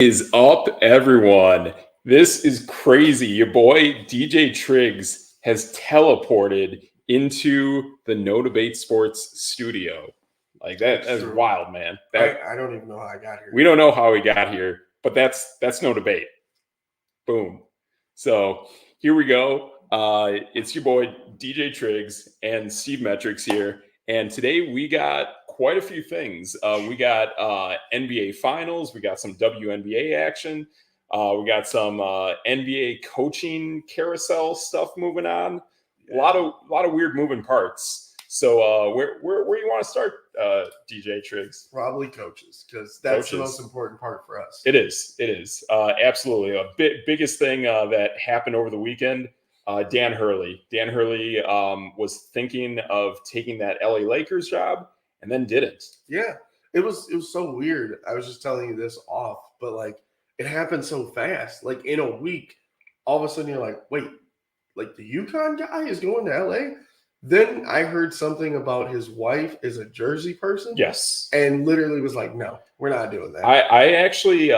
Is up, everyone? This is crazy. Your boy DJ Triggs has teleported into the No Debate Sports Studio. Like that's true. wild, man. I don't even know how I got here. We don't know how we got here, but that's no debate. Boom. So here we go. It's your boy DJ Triggs and Steve Metrics here, and today we got quite a few things. We got NBA Finals. We got some WNBA action. We got some NBA coaching carousel stuff moving on. Yeah. A lot of weird moving parts. So where you want to start, DJ Triggs? Probably coaches, because that's the most important part for us. It is. Absolutely. Biggest thing that happened over the weekend, Dan Hurley. Dan Hurley was thinking of taking that LA Lakers job and then didn't. Yeah, it was so weird. I was just telling you this off, but like it happened so fast. Like in a week, all of a sudden you're like, wait, like the UConn guy is going to LA? Then I heard something about his wife is a Jersey person. Yes. And literally was like, no, we're not doing that. I actually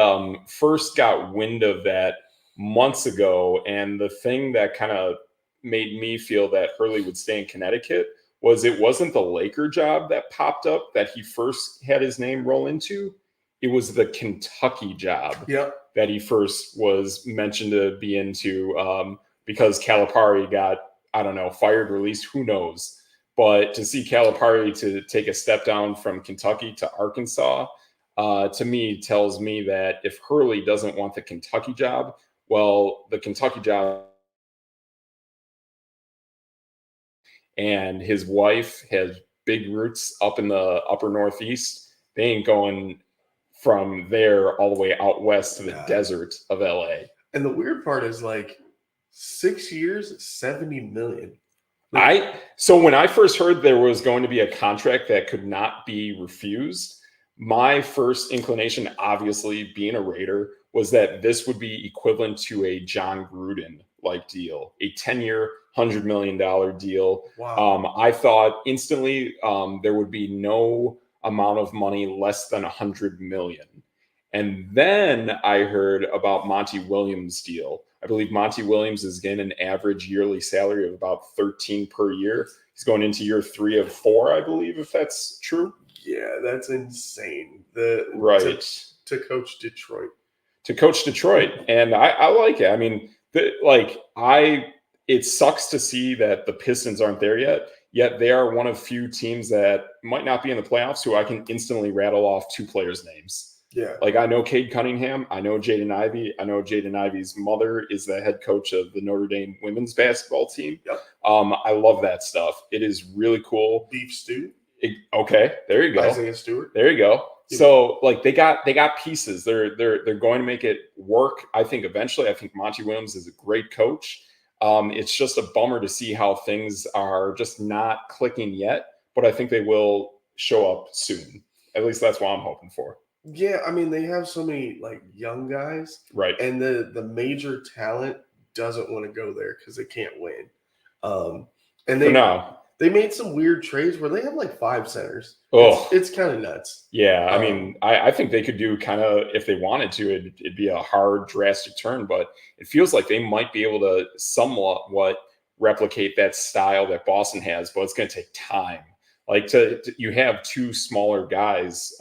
first got wind of that months ago. And the thing that kind of made me feel that Hurley would stay in Connecticut was it wasn't the Laker job that popped up that he first had his name roll into. It was the Kentucky job that he first was mentioned to be into because Calipari got, I don't know, fired, released, who knows. But to see Calipari to take a step down from Kentucky to Arkansas, to me, tells me that if Hurley doesn't want the Kentucky job, well, the Kentucky job and his wife has big roots up in the upper Northeast. They ain't going from there all the way out west to the desert of LA. And the weird part is like 6 years, $70 million. So when I first heard there was going to be a contract that could not be refused, my first inclination, obviously being a Raider, was that this would be equivalent to a John Gruden-like deal, a 10-year, $100 million deal. Wow. I thought instantly there would be no amount of money less than $100 million. And then I heard about Monty Williams' deal. I believe Monty Williams is getting an average yearly salary of about $13 per year. He's going into year 3 of 4, I believe, if that's true. Yeah, that's insane. To coach Detroit. To coach Detroit. And I like it. I mean, it sucks to see that the Pistons aren't there yet they are one of few teams that might not be in the playoffs who I can instantly rattle off 2 players' names. Yeah. Like I know Cade Cunningham. I know Jaden Ivey. I know Jaden Ivey's mother is the head coach of the Notre Dame women's basketball team. Yep. I love that stuff. It is really cool. Beef stew. Okay, there you go. Isaiah Stewart. There you go. So like they got pieces. They're going to make it work. I think eventually. I think Monty Williams is a great coach. It's just a bummer to see how things are just not clicking yet, but I think they will show up soon. At least that's what I'm hoping for. Yeah, I mean, they have so many like young guys, right? And the major talent doesn't want to go there because they can't win. And they made some weird trades where they have like 5 centers. Oh, it's kind of nuts. Yeah, I mean, I think they could do kind of if they wanted to. It'd be a hard, drastic turn, but it feels like they might be able to somewhat replicate that style that Boston has, but it's going to take time. Like you have 2 smaller guys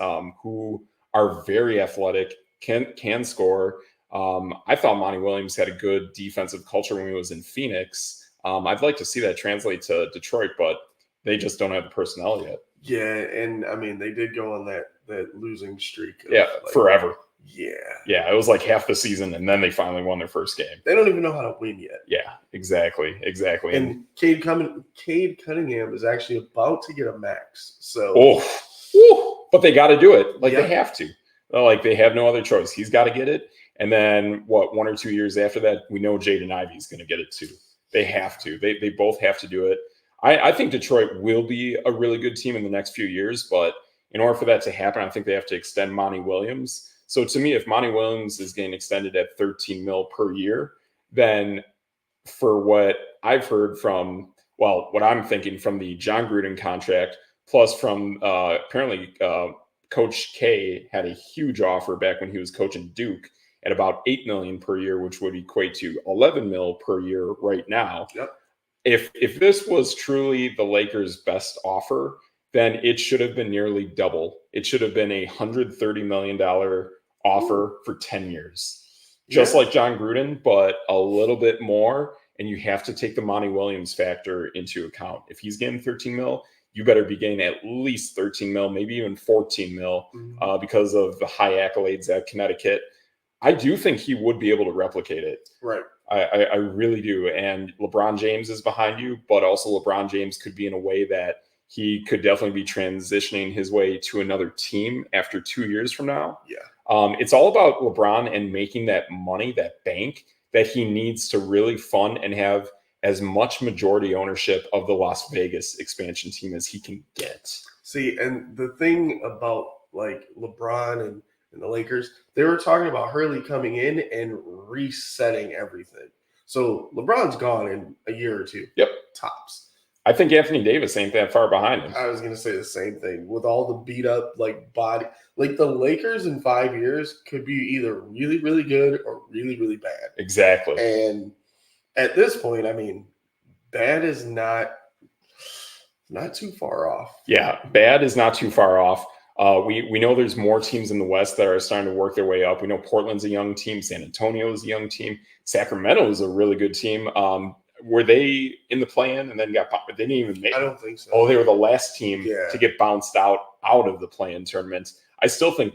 who are very athletic, can score. I thought Monty Williams had a good defensive culture when he was in Phoenix. I'd like to see that translate to Detroit, but they just don't have the personnel yet. Yeah, and I mean, they did go on that losing streak. Forever. Yeah, it was like half the season, and then they finally won their first game. They don't even know how to win yet. Yeah, exactly. And Cade Cunningham is actually about to get a max. So, but they got to do it. They have to. Like they have no other choice. He's got to get it. And then 1 or 2 years after that, we know Jaden Ivey is going to get it too. They have to. They both have to do it. I think Detroit will be a really good team in the next few years, but in order for that to happen, I think they have to extend Monty Williams. So to me, if Monty Williams is getting extended at $13 million per year, then for what I've heard from, what I'm thinking from the John Gruden contract, plus from apparently Coach K had a huge offer back when he was coaching Duke at about $8 million per year, which would equate to $11 million per year right now. Yep. If this was truly the Lakers' best offer, then it should have been nearly double. It should have been a $130 million offer for 10 years. Just like John Gruden, but a little bit more. And you have to take the Monty Williams factor into account. If he's getting 13 mil, you better be getting at least 13 mil, maybe even 14 mil, because of the high accolades at Connecticut. I do think he would be able to replicate it. Right. I really do. And LeBron James is behind you, but also LeBron James could be in a way that he could definitely be transitioning his way to another team after 2 years from now. Yeah. It's all about LeBron and making that money, that bank that he needs to really fund and have as much majority ownership of the Las Vegas expansion team as he can get. See, and the thing about like LeBron and the Lakers, they were talking about Hurley coming in and resetting everything. So LeBron's gone in a year or two. Yep. Tops. I think Anthony Davis ain't that far behind him. I was going to say the same thing with all the beat up like body. Like the Lakers in 5 years could be either really, really good or really, really bad. Exactly. And at this point, I mean, bad is not too far off. Yeah, bad is not too far off. We know there's more teams in the West that are starting to work their way up. We know Portland's a young team. San Antonio is a young team. Sacramento is a really good team. Were they in the play-in and then got – they didn't even make it? I don't think so. Oh, they were the last team to get bounced out of the play-in tournament. I still think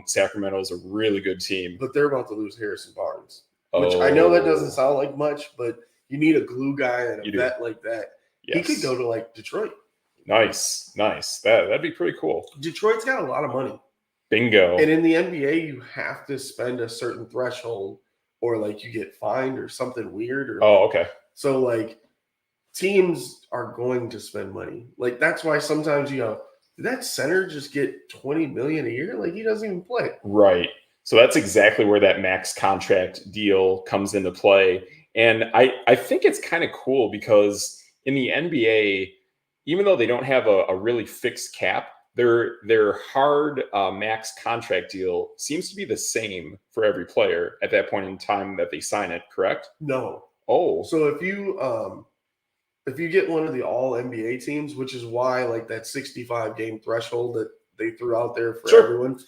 Sacramento is a really good team. But they're about to lose Harrison Barnes, which I know that doesn't sound like much, but you need a glue guy and a vet like that. Yes. He could go to, like, Detroit. Nice. That'd be pretty cool. Detroit's got a lot of money. Bingo. And in the NBA, you have to spend a certain threshold or, like, you get fined or something weird. Okay. So, like, teams are going to spend money. Like, that's why sometimes you go, did that center just get $20 million a year? Like, he doesn't even play. Right. So that's exactly where that max contract deal comes into play. And I think it's kind of cool because in the NBA, even though they don't have a really fixed cap, their hard max contract deal seems to be the same for every player at that point in time that they sign it, correct? No. Oh. So if you get one of the all NBA teams, which is why like that 65 game threshold that they threw out there for everyone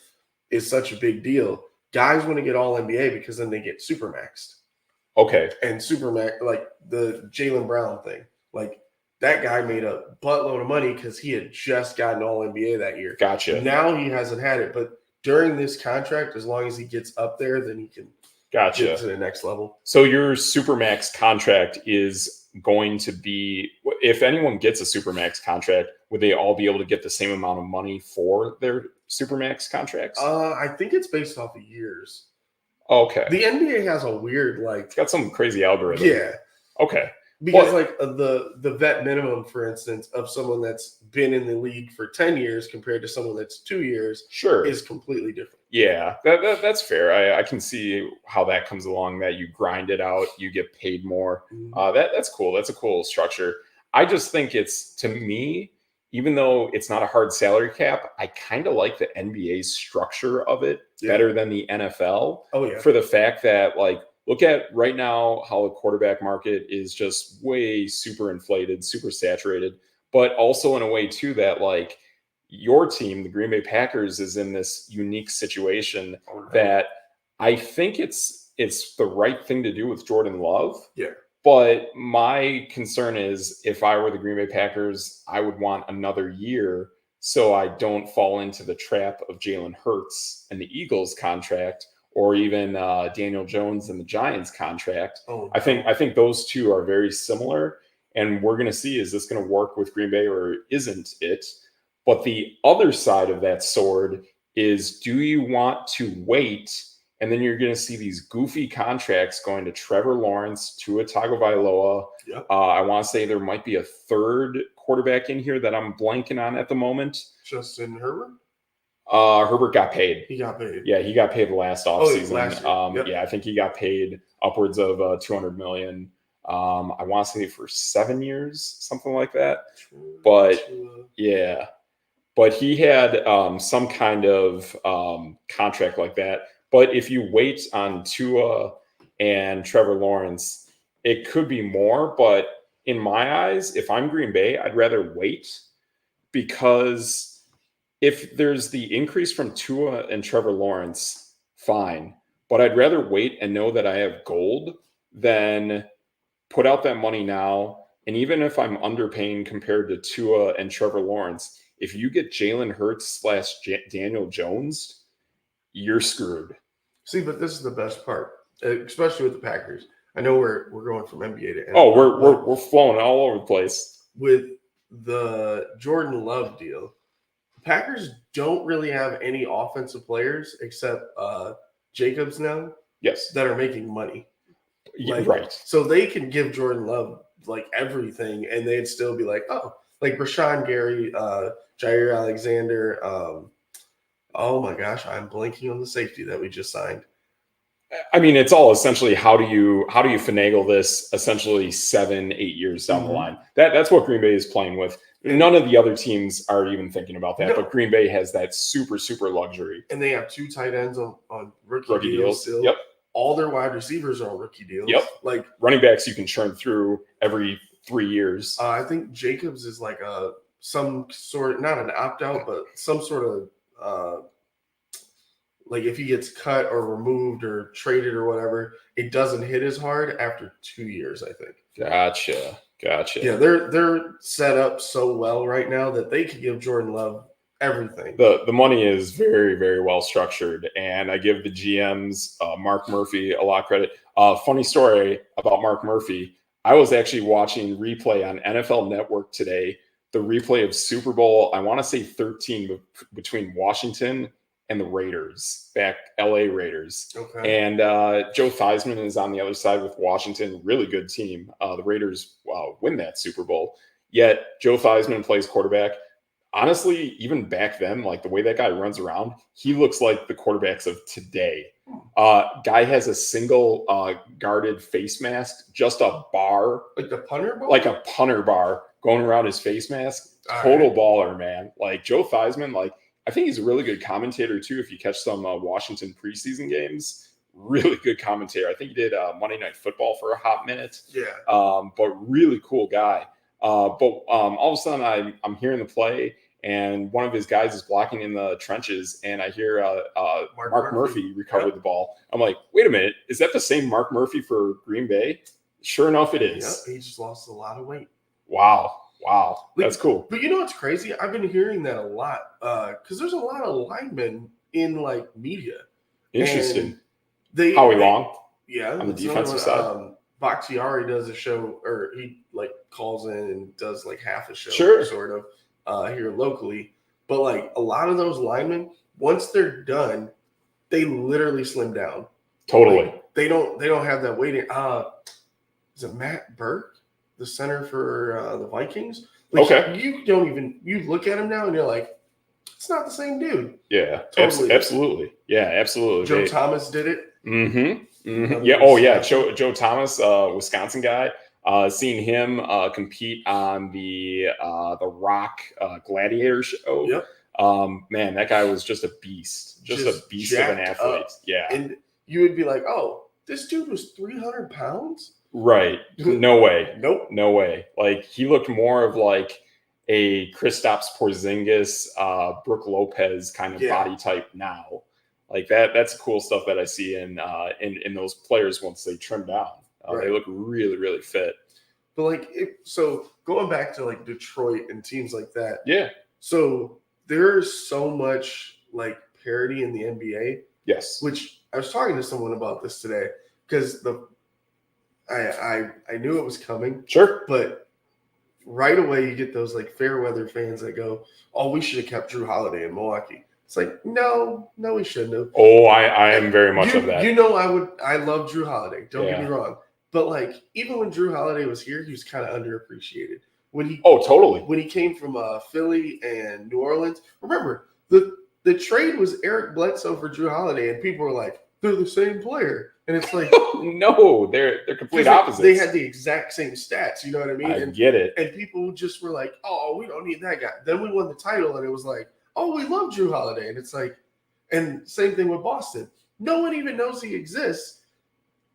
is such a big deal. Guys want to get all NBA because then they get supermaxed. Okay. And supermax, like the Jaylen Brown thing, like that guy made a buttload of money because he had just gotten all NBA that year. Gotcha. Now he hasn't had it, but during this contract, as long as he gets up there, then he can get to the next level. So your supermax contract is going to be, if anyone gets a supermax contract, would they all be able to get the same amount of money for their supermax contracts? I think it's based off of years. Okay. The NBA has a weird it's got some crazy algorithm. Yeah. Okay. Because the vet minimum, for instance, of someone that's been in the league for 10 years compared to someone that's 2 years is completely different. Yeah, that's fair. I can see how that comes along, that you grind it out, you get paid more. That's cool. That's a cool structure. I just think it's, to me, even though it's not a hard salary cap, I kind of like the NBA's structure of it better than the NFL. Oh, yeah. For the fact that, like, look at right now how the quarterback market is just way super inflated, super saturated, but also in a way too that like your team, the Green Bay Packers, is in this unique situation that I think it's the right thing to do with Jordan Love. Yeah. But my concern is if I were the Green Bay Packers, I would want another year so I don't fall into the trap of Jalen Hurts and the Eagles contract, or even Daniel Jones and the Giants contract. I think those two are very similar, and we're going to see, is this going to work with Green Bay or isn't it? But the other side of that sword is, do you want to wait, and then you're going to see these goofy contracts going to Trevor Lawrence, Tua Tagovailoa. Yep. I want to say there might be a third quarterback in here that I'm blanking on at the moment. Justin Herbert? Herbert got paid. He got paid. Yeah, he got paid last offseason. Last year. Yeah, I think he got paid upwards of $200 million. I want to say for 7 years, something like that. But yeah, but he had some kind of contract like that. But if you wait on Tua and Trevor Lawrence, it could be more. But in my eyes, if I'm Green Bay, I'd rather wait, because if there's the increase from Tua and Trevor Lawrence, fine. But I'd rather wait and know that I have gold than put out that money now. And even if I'm underpaying compared to Tua and Trevor Lawrence, if you get Jalen Hurts / Daniel Jones, you're screwed. See, but this is the best part, especially with the Packers. I know we're going from NBA to NFL. Oh, we're flowing all over the place. With the Jordan Love deal, the Packers don't really have any offensive players except Jacobs now. Yes, that are making money. Like, right. So they can give Jordan Love like everything, and they'd still be like, oh, like Rashawn Gary, Jair Alexander. Oh my gosh, I'm blanking on the safety that we just signed. I mean, it's all essentially how do you finagle this essentially 7-8 years down the line. That's what Green Bay is playing with. None of the other teams are even thinking about that, but Green Bay has that super luxury. And they have 2 tight ends on rookie deals still. Yep. All their wide receivers are on rookie deals. Yep. Like running backs you can churn through every 3 years. I think Jacobs is like some sort, not an opt-out, but some sort of like if he gets cut or removed or traded or whatever, it doesn't hit as hard after 2 years, I think. Gotcha. Yeah, they're set up so well right now that they could give Jordan Love everything. The money is very well structured, and I give the GMs, Mark Murphy, a lot of credit. Funny story about Mark Murphy. I was actually watching replay on NFL Network today, the replay of Super Bowl, I want to say 13, between Washington and the Raiders, back LA Raiders. Okay. And Joe Theismann is on the other side with Washington, really good team. The Raiders win that Super Bowl. Yet Joe Theismann plays quarterback. Honestly, even back then, like the way that guy runs around, he looks like the quarterbacks of today. Guy has a single guarded face mask, just a bar. Like the punter bar? Like a punter bar going around his face mask. Total baller, man. Like Joe Theismann, like I think he's a really good commentator too. If you catch some Washington preseason games, really good commentator. I think he did Monday Night Football for a hot minute. Yeah. But really cool guy. But all of a sudden I'm hearing the play, and one of his guys is blocking in the trenches, and I hear Mark Murphy recover the ball. I'm like, wait a minute, is that the same Mark Murphy for Green Bay? Sure enough, it is. Yep, he just lost a lot of weight. Wow, that's cool. But you know what's crazy? I've been hearing that a lot because there's a lot of linemen in like media. Interesting. Howie Long? Yeah. On the defensive side? Bakhtiari does a show, or he like calls in and does like half a show, sort of, here locally. But like a lot of those linemen, once they're done, they literally slim down. Totally. Like, they don't have that weight. Is it Matt Burke, the center for the Vikings? Like, okay. You look at him now and you're like, it's not the same dude. Yeah, totally. Absolutely. Yeah, absolutely. Joe Thomas did it. Yeah. Oh, yeah. Joe Thomas, Wisconsin guy. Seeing him compete on the Rock Gladiator show. Yep. Man, that guy was just a beast. Just a beast of an athlete. Up. Yeah. And you would be like, oh, this dude was 300 pounds? Right. No way. Nope. No way. Like, he looked more of like a Kristaps Porzingis, Brooke Lopez kind of body type now. Like that's cool stuff that I see in those players once they trim down. They look really fit. But like, so going back to like Detroit and teams like that. Yeah. So there's so much like parity in the NBA. Yes. Which I was talking to someone about this today because I knew it was coming. Sure. But right away you get those like fair weather fans that go, "Oh, we should have kept Drew Holiday in Milwaukee." It's like, no, we shouldn't have. Oh, I am very much of that. You know, I love Drew Holiday. Don't get me wrong. But like, even when Drew Holiday was here, he was kind of underappreciated. Totally. When he came from Philly and New Orleans, remember the trade was Eric Bledsoe for Drew Holiday, and people were like, they're the same player. And it's like, no, they're complete like, opposites. they had the exact same stats. You know what I mean? I get it. And people just were like, oh, we don't need that guy. Then we won the title, and it was like, oh, we love Drew Holiday. And it's like, and same thing with Boston. No one even knows he exists,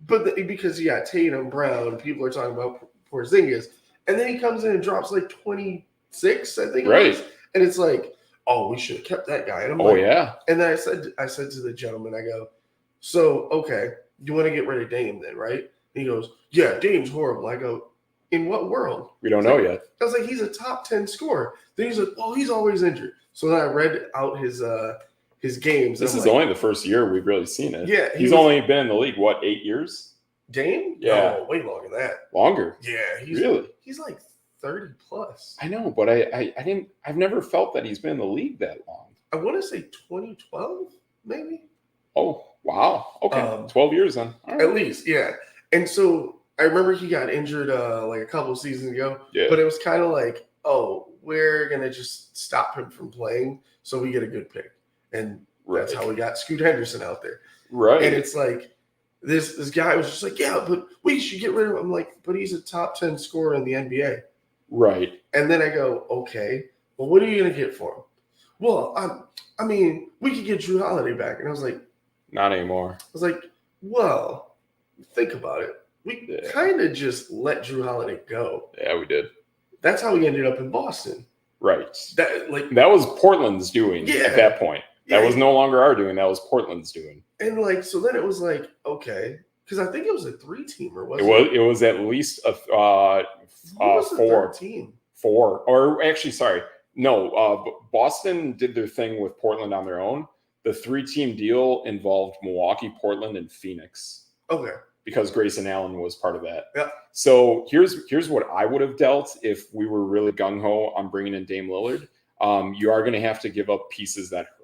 but because you got Tatum, Brown, people are talking about Porzingis, and then he comes in and drops like 26, I think. Right. It was, and it's like, oh, we should have kept that guy. And I'm Oh like, yeah. And then I said to the gentleman, I go, so okay, you want to get rid of Dame then, right? And he goes, yeah, Dame's horrible. I go, in what world? We don't know yet. I was like, he's a top 10 scorer. Then he's like, well, he's always injured. So then I read out his games. This is only the first year we've really seen it. Yeah. He's only been in the league, what, 8 years? Dame? Yeah. Oh, way longer than that. Longer? Yeah. He's like 30 plus. I know, but I've never felt that he's been in the league that long. I want to say 2012, maybe. Oh, wow. Okay. 12 years then. All right. At least, yeah. And so I remember he got injured like a couple of seasons ago. Yeah. But it was kind of like, oh, we're going to just stop him from playing so we get a good pick. And that's how we got Scoot Henderson out there. Right. And it's like, this guy was just like, yeah, but we should get rid of him. I'm like, but he's a top 10 scorer in the NBA. Right. And then I go, okay, well, what are you going to get for him? Well, I mean, we could get Drew Holiday back. And I was like, not anymore. I was like, well, think about it. We kind of just let Drew Holiday go. Yeah, we did. That's how we ended up in Boston. Right. That was Portland's doing at that point. That was no longer our doing. That was Portland's doing. And like, so then it was like, okay, because I think it was a 3-teamer, wasn't it? It was at least a team. 4, or actually, sorry, no. Boston did their thing with Portland on their own. The 3-team deal involved Milwaukee, Portland, and Phoenix. Okay. Because Grayson Allen was part of that. Yeah. So here's what I would have dealt if we were really gung ho on bringing in Dame Lillard. You are going to have to give up pieces that hurt.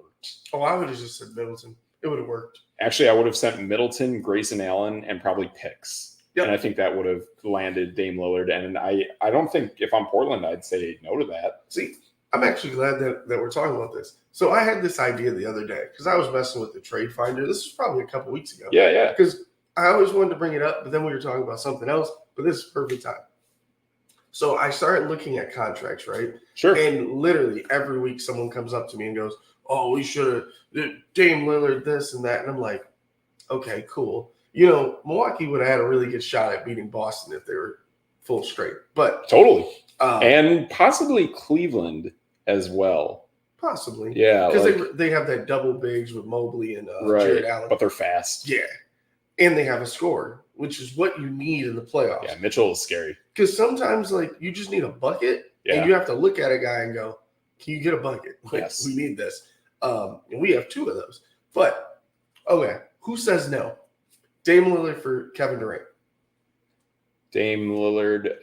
Oh, I would have just said Middleton. It would have worked. Actually, I would have sent Middleton, Grayson Allen, and probably picks. Yep. And I think that would have landed Dame Lillard. And I don't think if I'm Portland, I'd say no to that. See, I'm actually glad that we're talking about this. So I had this idea the other day because I was messing with the trade finder. This was probably a couple weeks ago. Yeah. Because I always wanted to bring it up, but then we were talking about something else. But this is perfect time. So I started looking at contracts, right? Sure. And literally every week someone comes up to me and goes, oh, we should have Dame Lillard this and that. And I'm like, okay, cool. You know, Milwaukee would have had a really good shot at beating Boston if they were full straight. But totally. And possibly Cleveland as well. Possibly. Yeah. Because they have that double bigs with Mobley and Jared Allen. But they're fast. Yeah. And they have a scorer, which is what you need in the playoffs. Yeah, Mitchell is scary. Because sometimes, like, you just need a bucket, and you have to look at a guy and go, can you get a bucket? Like, yes. We need this. And we have 2 of those. But, okay, who says no? Dame Lillard for Kevin Durant. Dame Lillard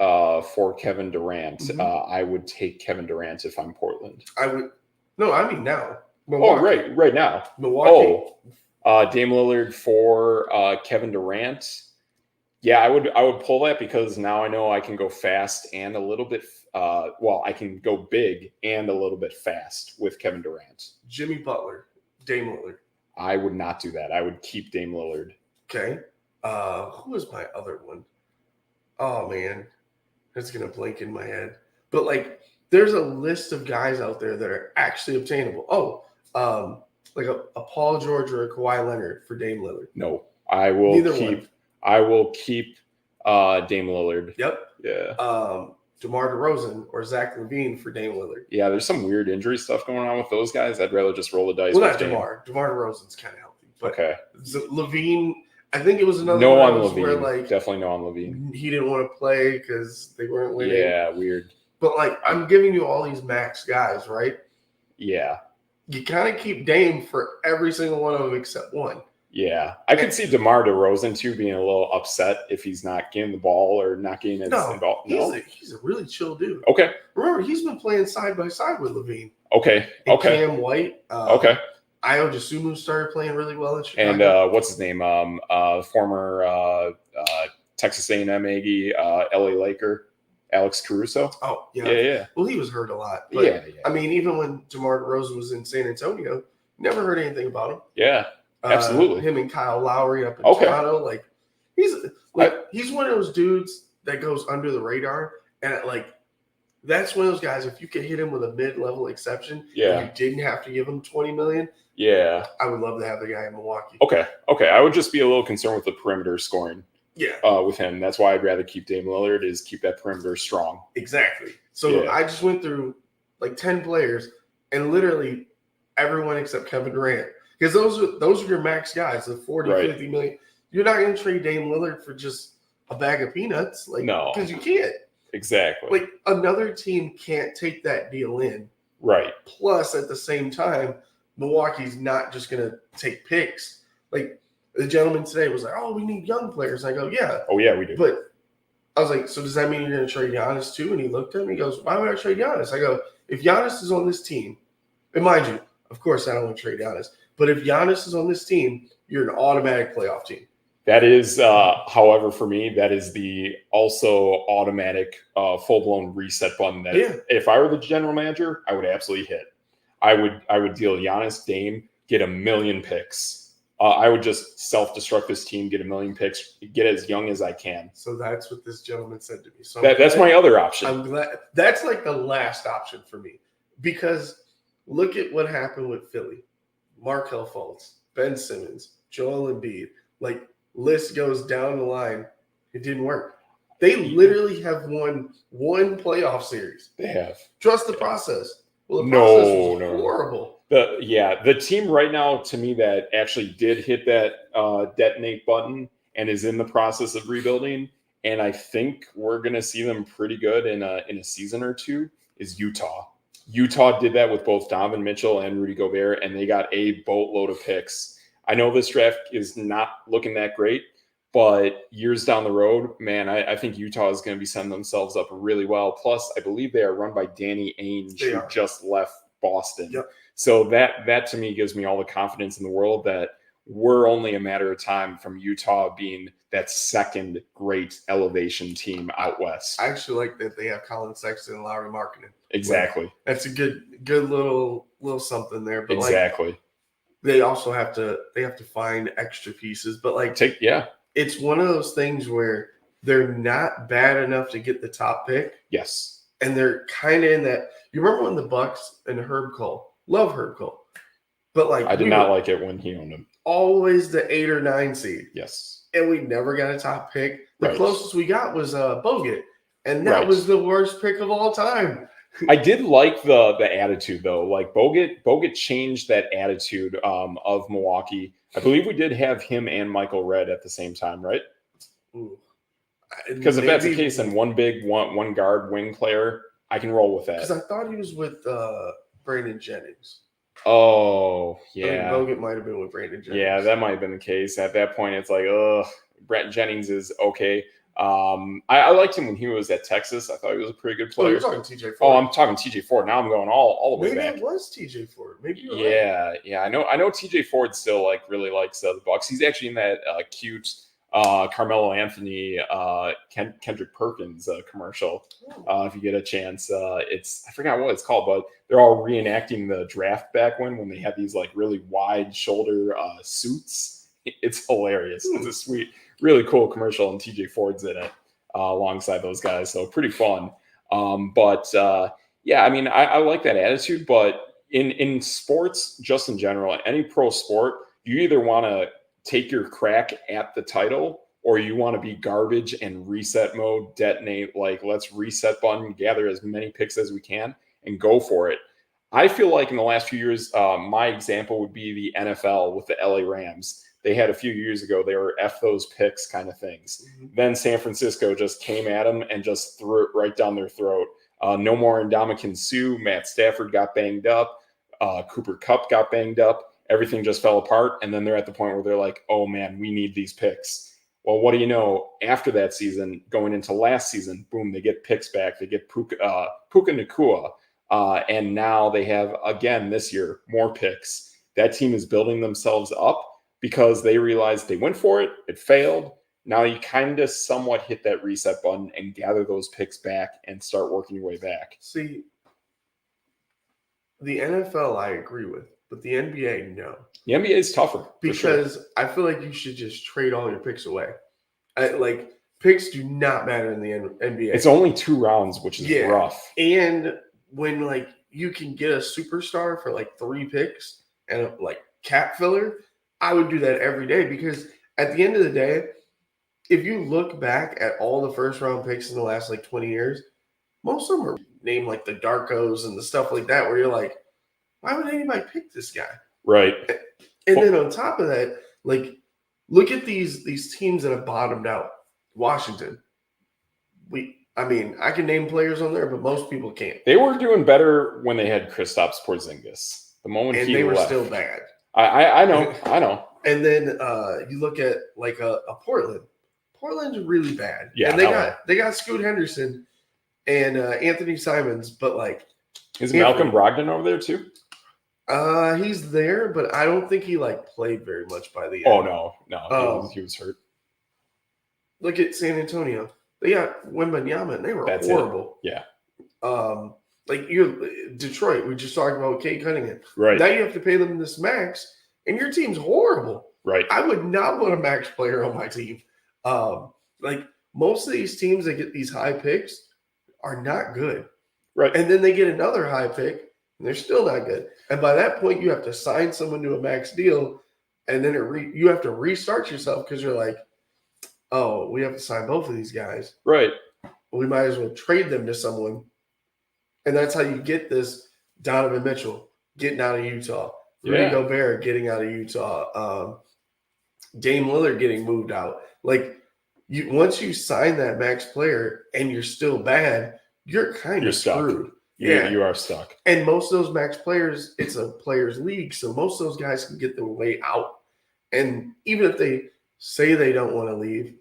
for Kevin Durant. Mm-hmm. I would take Kevin Durant if I'm Portland. I would. No, I mean now. Milwaukee. Oh, right now. Milwaukee. Dame Lillard for Kevin Durant. Yeah, I would pull that because now I know I can go fast and a little bit. I can go big and a little bit fast with Kevin Durant. Jimmy Butler, Dame Lillard. I would not do that. I would keep Dame Lillard. Okay. Who is my other one? Oh man, it's gonna blink in my head. But like, there's a list of guys out there that are actually obtainable. Oh, like a Paul George or a Kawhi Leonard for Dame Lillard. No, I will keep. I will keep Dame Lillard. Yep. Yeah. DeMar DeRozan or Zach LaVine for Dame Lillard. Yeah, there's some weird injury stuff going on with those guys. I'd rather just roll the dice. Well, not DeMar. DeMar DeRozan's kind of healthy. But okay. LaVine, I think it was another no one on LaVine. where like definitely no on LaVine. He didn't want to play because they weren't winning. Yeah, weird. But like, I'm giving you all these max guys, right? Yeah. You kind of keep Dame for every single one of them except one. Yeah, I could see DeMar DeRozan too being a little upset if he's not getting the ball or not getting involved. No, he's a really chill dude. Okay. Remember, he's been playing side by side with LaVine. Okay. And Cam White. Okay. Ayo Dosunmu started playing really well in Chicago. And what's his name? Former Texas A&M Aggie, LA Laker, Alex Caruso. Oh, yeah. Yeah. Well, he was hurt a lot. But, yeah. I mean, even when DeMar DeRozan was in San Antonio, never heard anything about him. Yeah. Absolutely. Him and Kyle Lowry up in Okay. Toronto. Like he's one of those dudes that goes under the radar, and that's one of those guys. If you could hit him with a mid-level exception, and you didn't have to give him $20 million. Yeah, I would love to have the guy in Milwaukee. Okay. I would just be a little concerned with the perimeter scoring. Yeah. With him, that's why I'd rather keep Dame Lillard, is keep that perimeter strong. Exactly. So I just went through like 10 players, and literally everyone except Kevin Durant, because those are your max guys, the 40, 50 million. You're not going to trade Dame Lillard for just a bag of peanuts, no, because you can't. Exactly. Like another team can't take that deal in. Right. Plus, at the same time, Milwaukee's not just going to take picks. Like the gentleman today was like, "Oh, we need young players." And I go, "Yeah." Oh yeah, we do. But I was like, "So does that mean you're going to trade Giannis too?" And he looked at me. He goes, "Why would I trade Giannis?" I go, "If Giannis is on this team, and mind you, of course I don't want to trade Giannis, but if Giannis is on this team, you're an automatic playoff team." That is, however, for me, that is the also automatic full-blown reset button that if I were the general manager, I would absolutely hit. I would deal Giannis, Dame, get 1 million picks. I would just self-destruct this team, get 1 million picks, get as young as I can. So that's what this gentleman said to me. So that's my other option. I'm glad. That's like the last option for me, because look at what happened with Philly. Markelle Fultz, Ben Simmons, Joel Embiid, like list goes down the line. It didn't work. They literally have won one playoff series. They have. Trust the process. Well, the process was horrible. The team right now, to me, that actually did hit that detonate button and is in the process of rebuilding, and I think we're going to see them pretty good in a season or two, is Utah. Utah did that with both Donovan Mitchell and Rudy Gobert, and they got a boatload of picks. I know this draft is not looking that great, but years down the road, man, I think Utah is going to be setting themselves up really well. Plus, I believe they are run by Danny Ainge, who just left Boston. Yep. So that to me gives me all the confidence in the world that we're only a matter of time from Utah being that second great elevation team out west. I actually like that they have Colin Sexton and Lauri Markkanen. Exactly. Like, that's a good little something there. But exactly. They also have to find extra pieces. But it's one of those things where they're not bad enough to get the top pick. Yes. And they're kind of in that. You remember when the Bucks and Herb Cole, love Herb Cole, but I did not like it when he owned him. Always the 8 or 9 seed. Yes. And we never got a top pick. The closest we got was Bogut, and that was the worst pick of all time. I did like the attitude though. Like Bogut changed that attitude of Milwaukee. I believe we did have him and Michael Redd at the same time, right? Because if that's the case, then one guard wing player, I can roll with that. Because I thought he was with Brandon Jennings. Oh yeah, I think Bogut might have been with Brandon Jennings. Yeah, that might have been the case. At that point, it's like, Brett Jennings is okay. I liked him when he was at Texas. I thought he was a pretty good player. Oh, you're talking TJ Ford. Oh, I'm talking TJ Ford. Now I'm going all the way back. Maybe it was TJ Ford. Maybe you're right. Yeah. I know TJ Ford still really likes the Bucks. He's actually in that cute Carmelo Anthony Kendrick Perkins commercial. If you get a chance, I forgot what it's called, but they're all reenacting the draft back when they had these really wide shoulder suits. It's hilarious. It's a sweet, really cool commercial, and TJ Ford's in it alongside those guys. So pretty fun. I mean, I like that attitude, but in sports, just in general, any pro sport, you either want to take your crack at the title or you want to be garbage and reset mode, detonate, let's reset button, gather as many picks as we can and go for it. I feel like in the last few years, my example would be the NFL with the LA Rams. They had a few years ago, they were F those picks kind of things. Mm-hmm. Then San Francisco just came at them and just threw it right down their throat. No more Ndamukong Suh. Matt Stafford got banged up. Cooper Kupp got banged up. Everything just fell apart. And then they're at the point where they're like, oh man, we need these picks. Well, what do you know? After that season, going into last season, boom, they get picks back. They get Puka Nacua. And now they have, again, this year, more picks. That team is building themselves up because they realized they went for it. It failed. Now you kind of somewhat hit that reset button and gather those picks back and start working your way back. See, the NFL I agree with. but the NBA, no. The NBA is tougher because I feel like you should just trade all your picks away. Like picks do not matter in the NBA. It's only 2 rounds, which is rough. And when like you can get a superstar for like 3 picks and like cap filler, I would do that every day because at the end of the day, if you look back at all the first round picks in the last like 20 years, most of them are named like the Darkos and the stuff like that, where you're like, why would anybody pick this guy? Right. And then on top of that, like, look at these teams that have bottomed out. Washington. I can name players on there, but most people can't. They were doing better when they had Kristaps Porzingis. The moment and he they were left, still bad. I know. And then you look at like a Portland. Portland's really bad. Yeah, and they got Scoot Henderson and Anthony Simons, but like, is Malcolm Brogdon over there too? He's there, but I don't think he like played very much by the end. Oh no, he was hurt. Look at San Antonio. They got Wembanyama, and they were horrible. Yeah. Like Detroit, we just talked about Kate Cunningham. Right. Now you have to pay them this max, and your team's horrible. Right. I would not want a max player on my team. Like most of these teams that get these high picks are not good. Right. And then they get another high pick, and they're still not good. And by that point, you have to sign someone to a max deal, and then you have to restart yourself because you're like, oh, we have to sign both of these guys. Right. We might as well trade them to someone. And that's how you get this Donovan Mitchell getting out of Utah. Rudy Gobert getting out of Utah. Dame Lillard getting moved out. Like, once you sign that max player and you're still bad, you're kind of screwed. You are stuck. And most of those max players, it's a players' league, so most of those guys can get their way out. And even if they say they don't want to leave,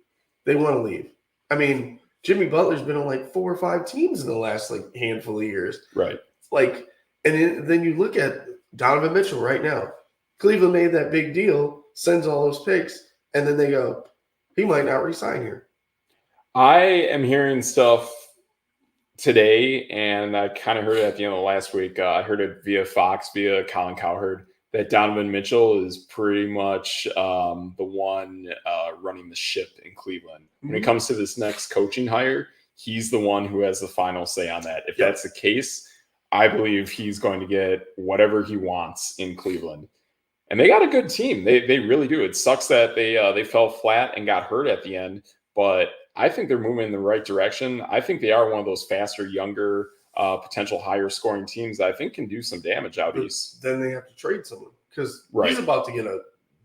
they want to leave. I mean, Jimmy Butler's been on like 4 or 5 teams in the last like handful of years. Right. Like, and then you look at Donovan Mitchell right now. Cleveland made that big deal, sends all those picks, and then they go, he might not resign here. I am hearing stuff today, and I kind of heard it at the end of last week. I heard it via Fox, via Colin Cowherd, that Donovan Mitchell is pretty much the one running the ship in Cleveland. When it comes to this next coaching hire, he's the one who has the final say on that. If that's the case, I believe he's going to get whatever he wants in Cleveland. And they got a good team. They really do. It sucks that they fell flat and got hurt at the end, but I think they're moving in the right direction. I think they are one of those faster, younger, potential higher scoring teams that I think can do some damage out east. Then they have to trade someone because he's about to get a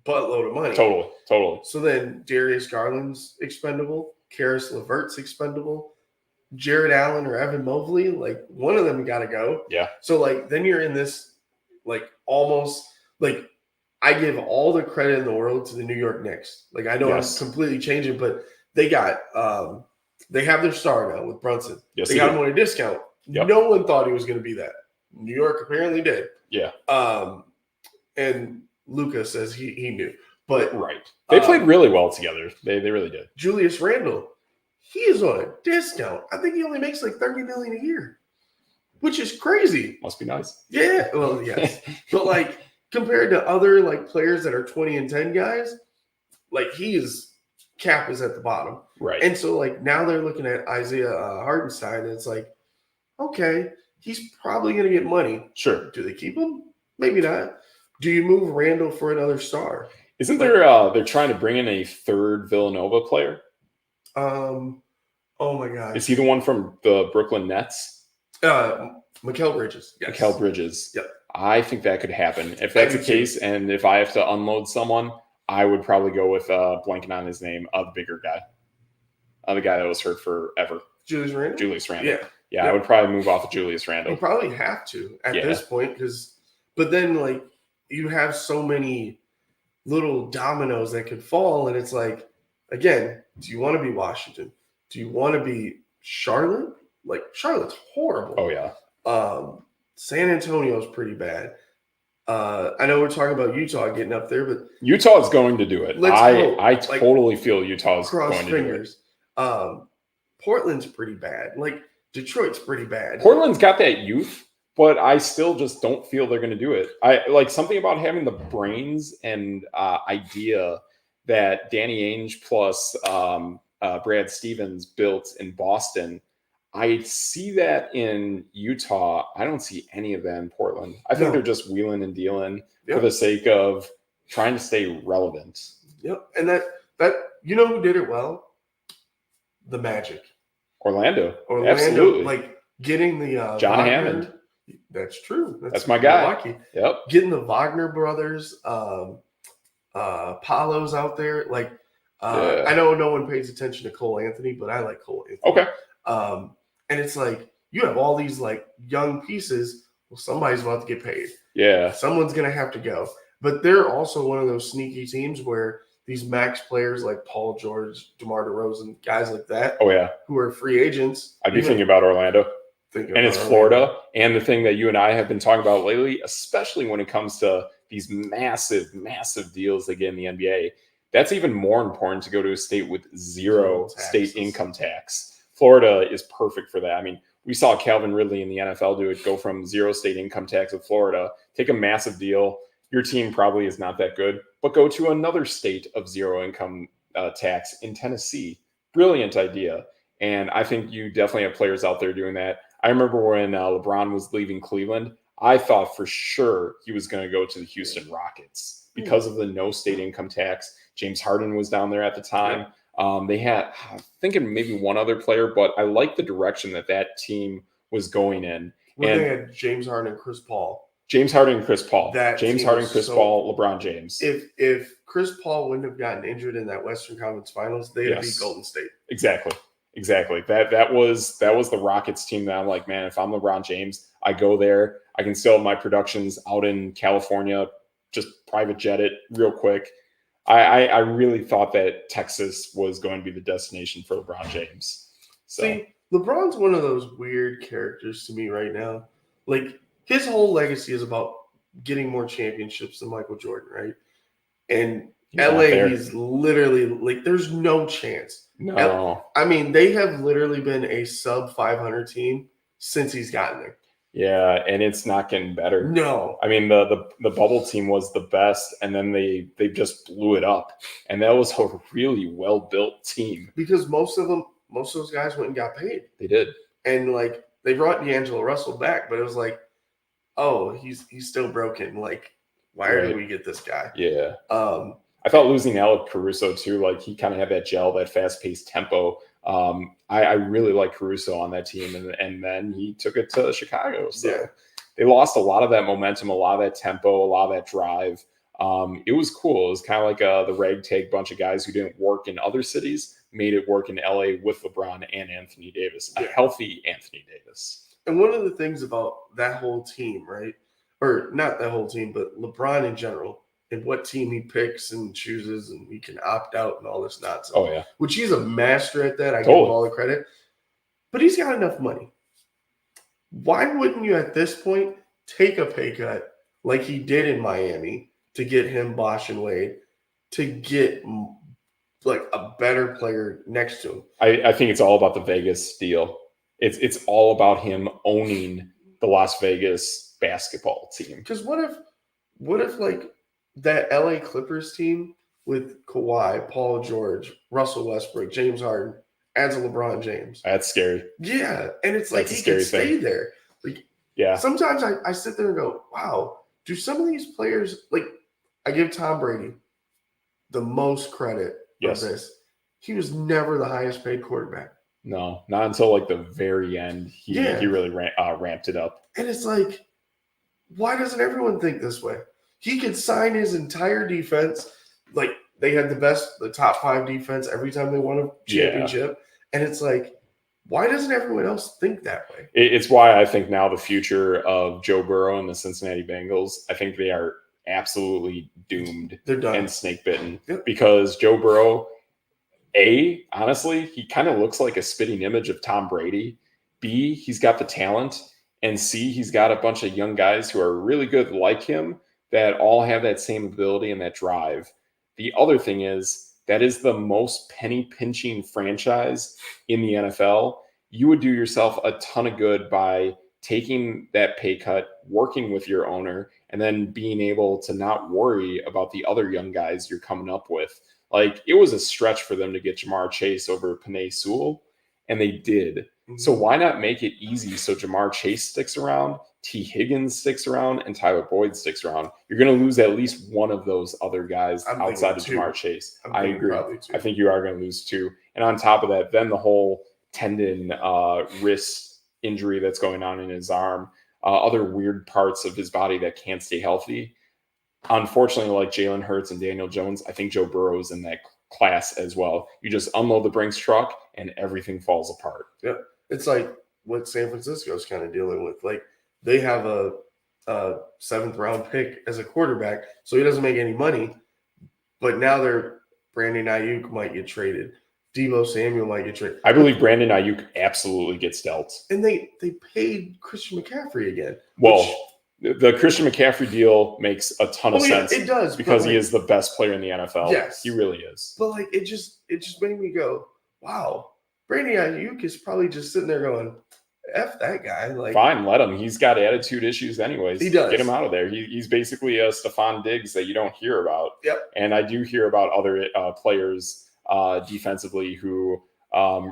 buttload of money. Totally. So then Darius Garland's expendable, Karis LeVert's expendable, Jared Allen or Evan Mobley, like one of them got to go. Yeah. So like then you're in this like almost like I give all the credit in the world to the New York Knicks. Like I know I'm completely changing, but they got they have their star now with Brunson. Yes, they got him on a discount. Yep. No one thought he was going to be that. New York apparently did. Yeah. And Luka says he knew. But they played really well together. They really did. Julius Randle, he is on a discount. I think he only makes like $30 million a year, which is crazy. Must be nice. Yeah. Well, yes. But like compared to other like players that are 20 and 10 guys, like cap is at the bottom. Right. And so like now they're looking at Isaiah Hartenstein, and it's like, okay, he's probably going to get money. Sure. Do they keep him? Maybe not. Do you move Randall for another star? Isn't there they're trying to bring in a third Villanova player? Oh my God. Is he the one from the Brooklyn Nets? Mikal Bridges. Yes. Mikal Bridges. Yep. I think that could happen. If that's the case, and if I have to unload someone, I would probably go with blanking on his name, the bigger guy. The guy that was hurt forever. Julius Randle? Yeah. Yeah, I would probably move off of Julius Randle. You probably have to at this point but then like you have so many little dominoes that could fall, and it's like, again, do you want to be Washington? Do you want to be Charlotte? Like Charlotte's horrible. Oh yeah. San Antonio's pretty bad. I know we're talking about Utah getting up there, but Utah is going to do it. I totally feel Utah is going to do it. Portland's pretty bad. Like Detroit's pretty bad. Portland's got that youth, but I still just don't feel they're going to do it. I like something about having the brains and idea that Danny Ainge plus Brad Stevens built in Boston. I see that in Utah. I don't see any of that in Portland. I think they're just wheeling and dealing for the sake of trying to stay relevant. Yep. And that you know who did it well? The Magic. Orlando. Absolutely. Like getting the John Wagner, Hammond. That's true. That's my guy. Milwaukee. Yep. Getting the Wagner brothers, Palos out there. Like I know no one pays attention to Cole Anthony, but I like Cole Anthony. Okay. And it's like you have all these like young pieces. Well, somebody's about to get paid. Yeah. Someone's gonna have to go. But they're also one of those sneaky teams where these max players like Paul George, DeMar DeRozan, guys like that. Oh yeah. Who are free agents. I'd be thinking about Orlando. And it's Florida. And the thing that you and I have been talking about lately, especially when it comes to these massive, massive deals they get in the NBA, that's even more important to go to a state with zero state income tax. Florida is perfect for that. I mean, we saw Calvin Ridley in the NFL do it, go from zero state income tax with Florida, take a massive deal. Your team probably is not that good, but go to another state of zero income tax in Tennessee. Brilliant idea. And I think you definitely have players out there doing that. I remember when LeBron was leaving Cleveland, I thought for sure he was going to go to the Houston Rockets because of the no state income tax. James Harden was down there at the time. They had, I'm thinking maybe one other player, but I like the direction that team was going in. They had James Harden and Chris Paul. James Harden and Chris Paul. Paul, LeBron James. If Chris Paul wouldn't have gotten injured in that Western Conference Finals, they'd have beat Golden State. Exactly. That was the Rockets team that I'm like, man, if I'm LeBron James, I go there. I can still have my productions out in California, just private jet it real quick. I really thought that Texas was going to be the destination for LeBron James. So. See, LeBron's one of those weird characters to me right now. Like, his whole legacy is about getting more championships than Michael Jordan, right? And LA, he's literally like, there's no chance. No. I mean, they have literally been a sub 500 team since he's gotten there. Yeah, and it's not getting better. No. I mean, the bubble team was the best, and then they just blew it up. And that was a really well-built team. Because most of those guys went and got paid. They did. And, like, they brought D'Angelo Russell back, but it was like, oh, he's still broken. Like, why did we get this guy? Yeah. I thought losing Alec Caruso too, like he kind of had that gel, that fast-paced tempo. I really like Caruso on that team, and then he took it to Chicago. So they lost a lot of that momentum, a lot of that tempo, a lot of that drive. It was cool. It was kind of like the ragtag bunch of guys who didn't work in other cities, made it work in LA with LeBron and Anthony Davis, a healthy Anthony Davis. And one of the things about that whole team, right? Or not that whole team, but LeBron in general, and what team he picks and chooses, and he can opt out and all this nonsense. Oh, yeah. Which he's a master at that. I give him all the credit. But he's got enough money. Why wouldn't you at this point take a pay cut like he did in Miami to get him Bosh and Wade, to get like a better player next to him? I think it's all about the Vegas deal. It's all about him owning the Las Vegas basketball team. Because what if like that LA Clippers team with Kawhi, Paul George, Russell Westbrook, James Harden adds a LeBron James? That's scary. Yeah, and it's like he can stay there. Like, yeah. Sometimes I sit there and go, wow, do some of these players, like, I give Tom Brady the most credit for this. He was never the highest paid quarterback. No, not until like the very end. He really ramped it up. And it's like, why doesn't everyone think this way? He could sign his entire defense. Like, they had the top 5 defense every time they won a championship. And it's like, why doesn't everyone else think that way? It's why I think now the future of Joe Burrow and the Cincinnati Bengals, I think they are absolutely doomed. They're done. And snake bitten. Because Joe Burrow, A, honestly, he kind of looks like a spitting image of Tom Brady. B, he's got the talent. And C, he's got a bunch of young guys who are really good like him that all have that same ability and that drive. The other thing is, that is the most penny-pinching franchise in the NFL. You would do yourself a ton of good by taking that pay cut, working with your owner, and then being able to not worry about the other young guys you're coming up with. Like, it was a stretch for them to get Jamar Chase over Penei Sewell, and they did. So why not make it easy so Jamar Chase sticks around, T. Higgins sticks around, and Tyler Boyd sticks around? You're going to lose at least one of those other guys outside of Jamar Chase. I agree. I think you are going to lose two. And on top of that, then the whole tendon wrist injury that's going on in his arm, other weird parts of his body that can't stay healthy. Unfortunately, like Jalen Hurts and Daniel Jones, I think Joe Burrow's in that class as well. You just unload the Brinks truck and everything falls apart. Yep. It's like what San Francisco's kind of dealing with. Like, they have a 7th round pick as a quarterback, so he doesn't make any money. But now Brandon Ayuk might get traded. Deebo Samuel might get traded. I believe Brandon Ayuk absolutely gets dealt. And they paid Christian McCaffrey again. Well, the Christian McCaffrey deal makes a ton of sense. It does, because he is the best player in the NFL. Yes, he really is. But like, it just made me go, wow. Brandon Ayuk is probably just sitting there going, F that guy. Like, fine, let him. He's got attitude issues anyways. He does. Get him out of there. He's basically a Stephon Diggs that you don't hear about. Yep. And I do hear about other players defensively who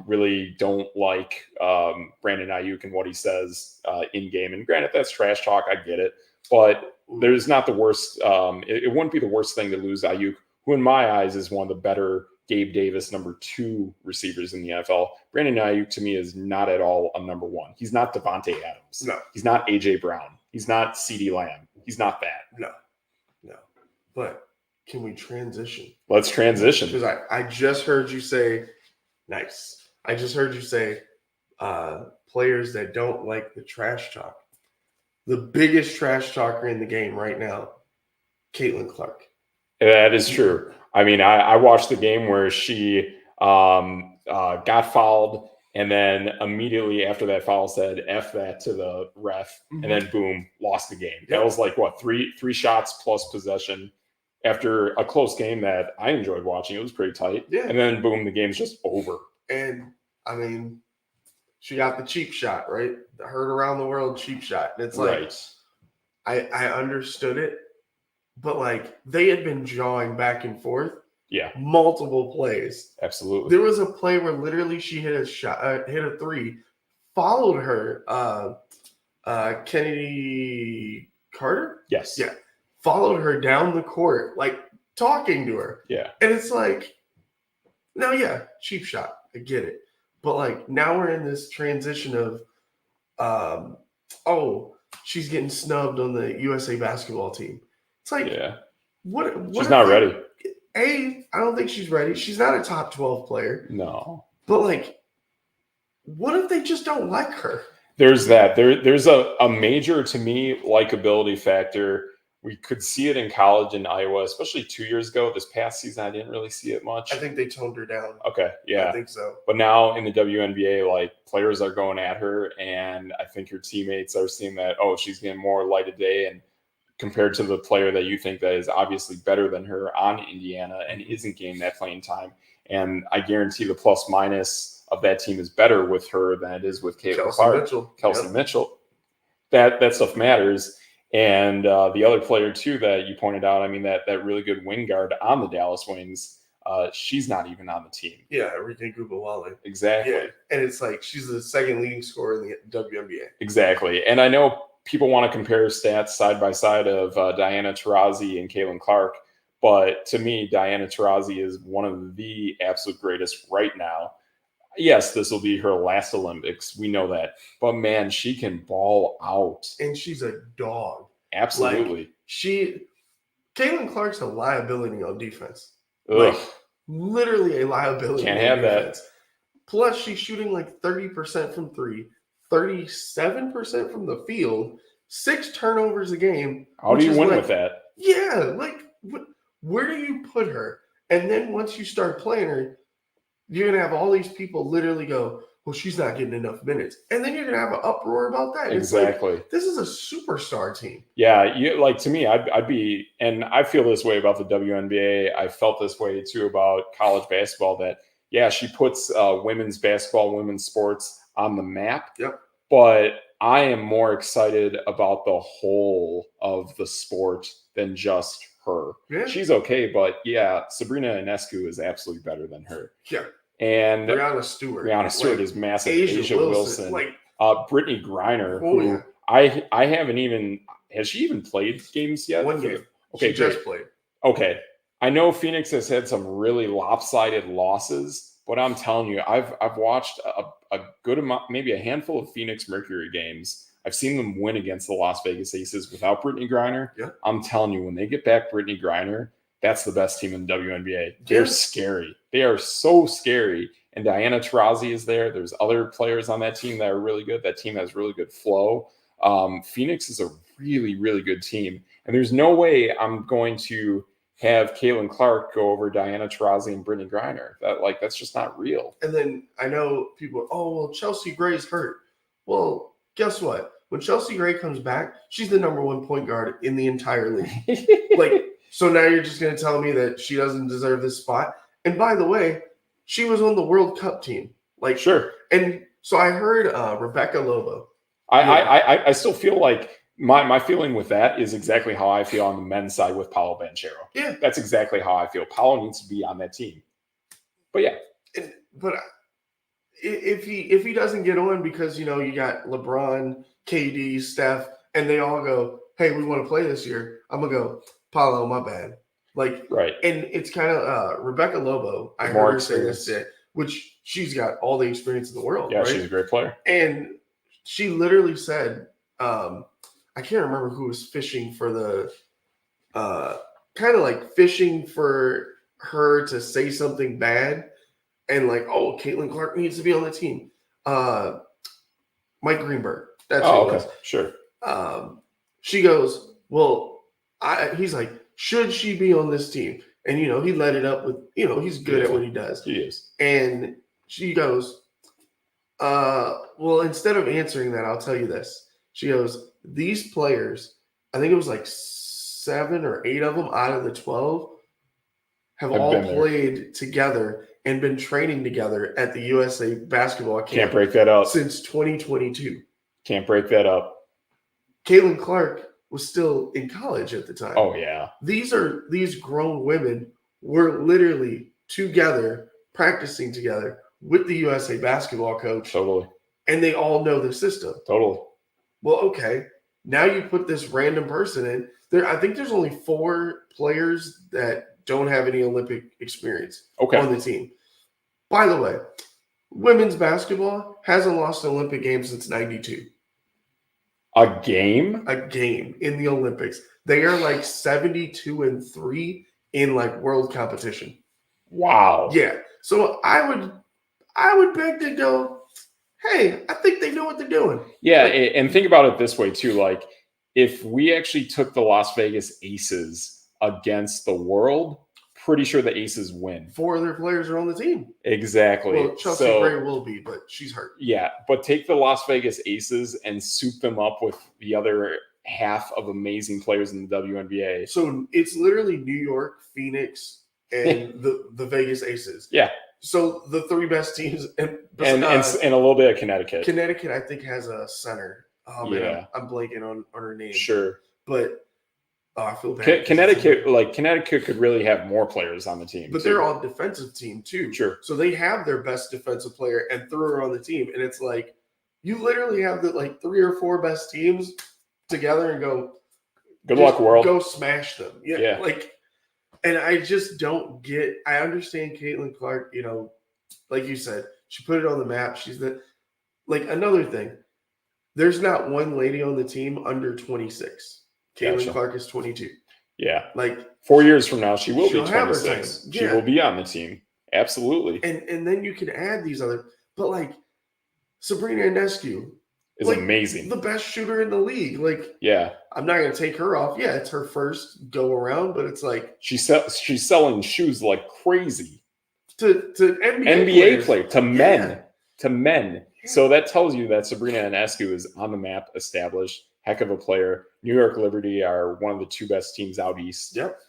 really don't like Brandon Ayuk and what he says in game. And granted, that's trash talk. I get it. But there's not the worst. It wouldn't be the worst thing to lose Ayuk, who in my eyes is one of the better Gabe Davis number 2 receivers in the NFL. Brandon Ayuk to me is not at all a number 1. He's not Devontae Adams. No. He's not AJ Brown. He's not CeeDee Lamb. He's not that. No. But can we transition? Let's transition. Because I just heard you say, nice. I just heard you say players that don't like the trash talk. The biggest trash talker in the game right now, Caitlin Clark. That is true. I mean, I watched the game where she got fouled, and then immediately after that foul said F that to the ref, and then boom, lost the game. That was like, what, three shots plus possession after a close game that I enjoyed watching. It was pretty tight. Yeah. And then boom, the game's just over. And, I mean, she got the cheap shot, right? The heard around the world cheap shot. And it's like, I understood it. But, like, they had been jawing back and forth. Yeah. Multiple plays. Absolutely. There was a play where literally she hit a 3, followed her, Kennedy Carter? Yes. Yeah. Followed her down the court, like, talking to her. Yeah. And it's like, no, yeah, cheap shot. I get it. But, like, now we're in this transition of, she's getting snubbed on the USA basketball team. It's like, what she's not ready. I don't think she's ready. She's not a top 12 player. No. But, like, what if they just don't like her? There's that. There's a major, to me, likability factor. We could see it in college in Iowa, especially 2 years ago. This past season, I didn't really see it much. I think they toned her down. Okay, yeah. I think so. But now in the WNBA, like, players are going at her, and I think her teammates are seeing that, she's getting more light of day, and compared to the player that you think that is obviously better than her on Indiana and isn't getting that playing time. And I guarantee the plus minus of that team is better with her than it is with Caitlin Clark. Kelsey Mitchell. That stuff matters. And the other player, too, that you pointed out, I mean, that really good wing guard on the Dallas Wings, she's not even on the team. Yeah, Rika Gubawale. Exactly. Yeah. And it's like she's the second leading scorer in the WNBA. Exactly. And I know people want to compare stats side by side of Diana Taurasi and Caitlin Clark, but to me, Diana Taurasi is one of the absolute greatest right now. Yes, this will be her last Olympics. We know that. But, man, she can ball out. And she's a dog. Absolutely. Like, Caitlin Clark's a liability on defense. Ugh. Like, literally a liability. Can't have defense. That. Plus, she's shooting like 30% from 3, 37% from the field, 6 turnovers a game. How do you win with that? Yeah, like, where do you put her? And then once you start playing her, you're going to have all these people literally go, well, she's not getting enough minutes. And then you're going to have an uproar about that. Exactly. It's like, this is a superstar team. Yeah, to me, I'd be, and I feel this way about the WNBA. I felt this way, too, about college basketball, that, yeah, she puts women's basketball, women's sports on the map. Yep. But I am more excited about the whole of the sport than just her. Yeah. She's okay, but yeah, Sabrina Ionescu is absolutely better than her. Yeah. And Brianna Stewart. Is massive. Asia Wilson. Like Brittany Griner, yeah. I haven't even, has she even played games yet? One game. Okay, she just played. Okay. I know Phoenix has had some really lopsided losses, but I'm telling you, I've watched a good amount, maybe a handful of Phoenix Mercury games. I've seen them win against the Las Vegas Aces without Brittany Griner. Yeah. I'm telling you, when they get back Brittany Griner, that's the best team in the WNBA. They're scary. They are so scary. And Diana Taurasi is there. There's other players on that team that are really good. That team has really good flow. Phoenix is a really, really good team. And there's no way I'm going to have Caitlin Clark go over Diana Taurasi and Brittany Griner. That's just not real. And then I know people, well, Chelsea Gray's hurt. Well, guess what? When Chelsea Gray comes back, she's the number 1 point guard in the entire league. So now you're just going to tell me that she doesn't deserve this spot? And by the way, she was on the World Cup team. Sure. And so I heard Rebecca Lobo. I still feel like my feeling with that is exactly how I feel on the men's side with Paolo Banchero. Yeah. That's exactly how I feel. Paolo needs to be on that team. But yeah. But if he doesn't get on because, you got LeBron, KD, Steph, and they all go, hey, we want to play this year, I'm going to go, Paolo, my bad. Right. And it's kind of Rebecca Lobo. I heard her say this, which she's got all the experience in the world. Yeah, right? She's a great player. And she literally said, I can't remember who was fishing for the kind of like fishing for her to say something bad and Caitlin Clark needs to be on the team. Mike Greenberg. That's who it was. Sure. She goes, well, he's like, should she be on this team? And, he let it up with, he's good at what he does. He is. And she goes, well, instead of answering that, I'll tell you this. She goes, these players, I think it was 7 or 8 of them out of the 12 have all played together and been training together at the USA basketball camp. Can't break that up. Since 2022. Can't break that up. Caitlin Clark was still in college at the time. Oh, yeah. These grown women were literally together, practicing together with the USA basketball coach. Totally. And they all know the system. Totally. Well, okay. Now you put this random person in there. I think there's only 4 players that don't have any Olympic experience on the team. By the way, women's basketball hasn't lost an Olympic game since 92. A game? A game in the Olympics. They are 72-3 in world competition. Wow. Yeah. So I would beg to go, hey, I think they know what they're doing. Yeah, and think about it this way too. If we actually took the Las Vegas Aces against the world, pretty sure the Aces win. 4 of their players are on the team. Exactly. Well, Chelsea Gray will be, but she's hurt. Yeah, but take the Las Vegas Aces and soup them up with the other half of amazing players in the WNBA. So it's literally New York, Phoenix, and the Vegas Aces. Yeah. So the 3 best teams, and a little bit of Connecticut. Connecticut, I think, has a center. Oh man, I'm blanking on her name. Sure, but I feel bad. Connecticut could really have more players on the team, but they're all defensive team too. Sure. So they have their best defensive player and threw her on the team, and it's you literally have the 3 or 4 best teams together and go. Good luck, world. Go smash them. Yeah. And I just don't get. I understand Caitlin Clark. Like you said, she put it on the map. She's another thing. There's not one lady on the team under 26. Caitlin Clark is 22. Yeah. 4 years from now, she will be 26. Yeah. She will be on the team. Absolutely. And then you can add these other, but Sabrina Ionescu is amazing. The best shooter in the league. Yeah. I'm not going to take her off. Yeah, it's her first go around, but it's she's selling shoes like crazy. To NBA players, to men. Yeah. To men. So that tells you that Sabrina Ionescu is on the map, established, heck of a player. New York Liberty are one of the 2 best teams out east. Yep.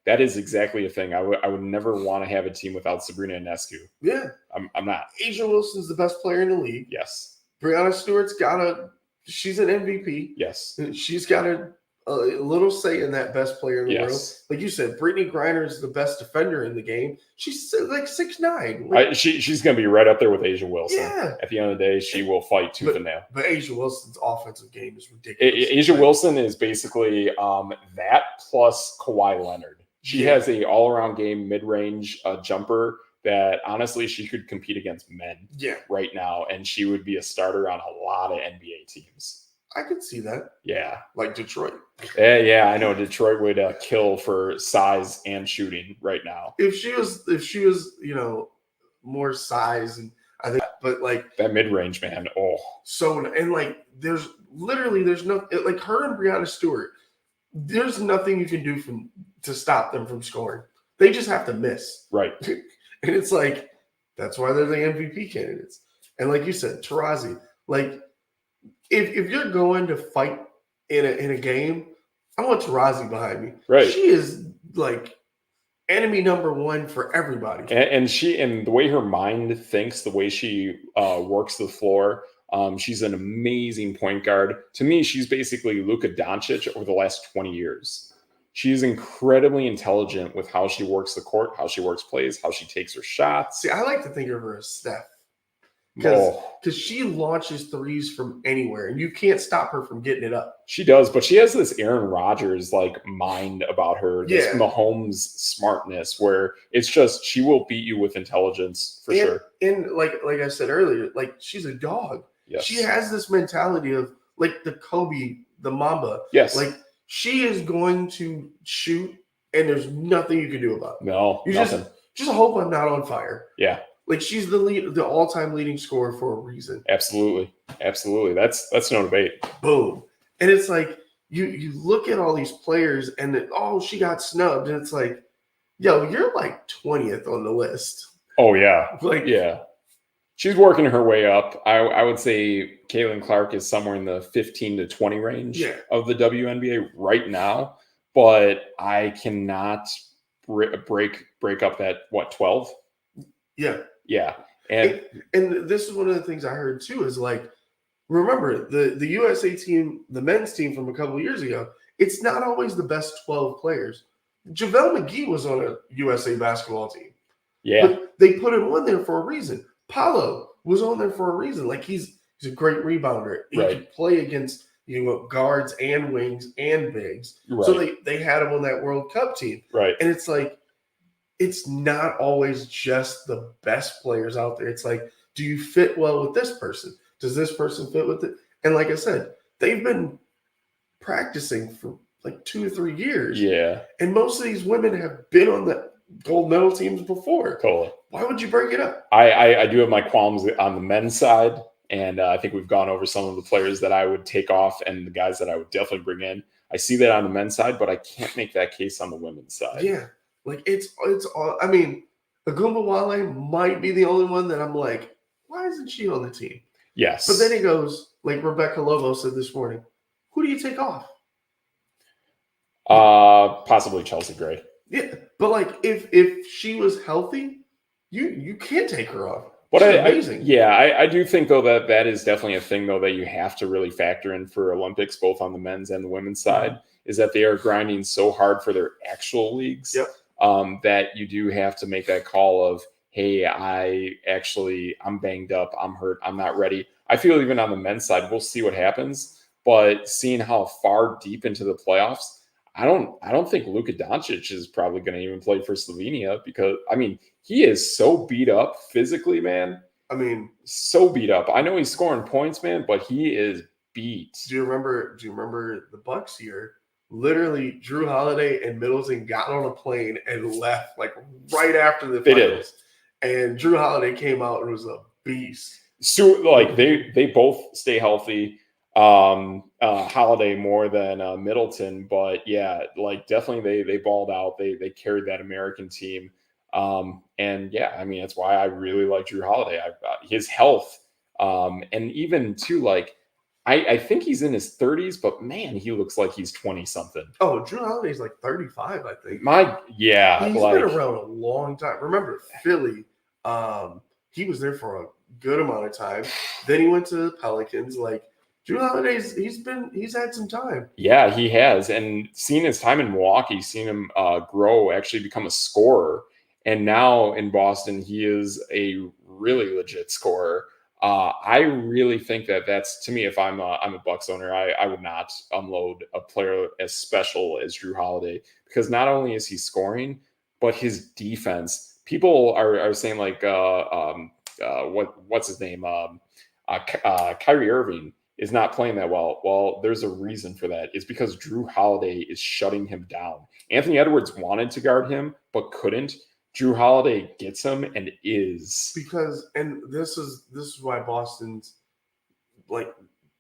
That is exactly a thing. I would never want to have a team without Sabrina Ionescu. Yeah. I'm not. Asia Wilson's the best player in the league. Yes. Brianna Stewart's got a she's an MVP. Yes. She's got a little say in that best player in the world. Yes. Like you said, Brittany Griner is the best defender in the game. She's like 6'9". Like, She's going to be right up there with Asia Wilson. Yeah. At the end of the day, she will fight tooth and nail. But Asia Wilson's offensive game is ridiculous. Asia Wilson is basically that plus Kawhi Leonard. She has a all-around game mid-range jumper that honestly she could compete against men right now, and she would be a starter on a lot of NBA teams. I could see that. Yeah. Like Detroit. Yeah, I know Detroit would kill for size and shooting right now. If she was, more size, and I think, but like that mid-range, man. Oh. So, and like there's no, like her and Breanna Stewart, there's nothing you can do to stop them from scoring. They just have to miss. Right. And it's like, that's why they're the MVP candidates. And like you said, Taurasi, like if you're going to fight in a game, I want Taurasi behind me. Right. She is like enemy number one for everybody. And the way her mind thinks, the way she works the floor, she's an amazing point guard. To me, she's basically Luka Doncic over the last 20 years. She's incredibly intelligent with how she works the court, how she works plays, how she takes her shots. See, I like to think of her as Steph. Because she launches threes from anywhere, and you can't stop her from getting it up. She does, but she has this Aaron Rodgers like mind about her, this Mahomes smartness, where it's just she will beat you with intelligence for sure. And like I said earlier, like she's a dog. Yes. She has this mentality of like the Kobe, the Mamba. Yes. Like she is going to shoot, and there's nothing you can do about it. No, you nothing. Just hope I'm not on fire. Yeah. Like she's the all-time leading scorer for a reason. Absolutely. That's no debate. Boom. And it's like you look at all these players and then, she got snubbed, and it's like, yo, you're like 20th on the list. Oh yeah. Like yeah. She's working her way up. I would say Caitlin Clark is somewhere in the 15 to 20 range of the WNBA right now, but I cannot break up that 12? Yeah. Yeah. And this is one of the things I heard too is like, remember the USA team, the men's team from a couple of years ago, it's not always the best 12 players. JaVale McGee was on a USA basketball team. Yeah. But they put him on there for a reason. Paulo was on there for a reason. Like he's a great rebounder. He can play against guards and wings and bigs. Right. So they had him on that World Cup team. Right. And it's like, it's not always just the best players out there. It's like, do you fit well with this person? Does this person fit with it? And like I said, they've been practicing for like 2 or 3 years. Yeah. And most of these women have been on the gold medal teams before. Totally. Why would you break it up? I do have my qualms on the men's side. And I think we've gone over some of the players that I would take off and the guys that I would definitely bring in. I see that on the men's side, but I can't make that case on the women's side. Yeah. Like it's all, I mean, Agumba Wale might be the only one that I'm like, why isn't she on the team? Yes. But then it goes, like Rebecca Lobo said this morning, who do you take off? Possibly Chelsea Gray. Yeah. But like if she was healthy, you can't take her off. But amazing. I do think though that is definitely a thing though that you have to really factor in for Olympics, both on the men's and the women's side, is that they are grinding so hard for their actual leagues. Yep. That you do have to make that call of, hey, I'm banged up, I'm hurt, I'm not ready. I feel even on the men's side, we'll see what happens. But seeing how far deep into the playoffs, I don't think Luka Doncic is probably going to even play for Slovenia because, I mean, he is so beat up physically, man. I mean, so beat up. I know he's scoring points, man, but he is beat. Do you remember the Bucks here? Literally, Drew Holiday and Middleton got on a plane and left like right after the finals. And Drew Holiday came out and was a beast. So like they both stay healthy. Holiday more than Middleton, but yeah, like definitely they balled out. They carried that American team. And yeah, I mean, that's why I really like Drew Holiday. His health, and even too, like, I think he's in his 30s, but man, he looks like he's 20 something. Oh, Drew Holiday's like 35, I think. He's been around a long time. Remember Philly? He was there for a good amount of time. Then he went to the Pelicans. Like, Drew Holiday's he's had some time. Yeah, he has. And seeing his time in Milwaukee, seeing him grow, actually become a scorer. And now in Boston, he is a really legit scorer. I really think that that's, to me, if I'm a Bucks owner, I would not unload a player as special as Drew Holiday, because not only is he scoring, but his defense. People are saying like what's his name? Kyrie Irving is not playing that well. Well, there's a reason for that. It's because Drew Holiday is shutting him down. Anthony Edwards wanted to guard him, but couldn't. Drew Holiday gets him and is. Because, and this is why Boston's like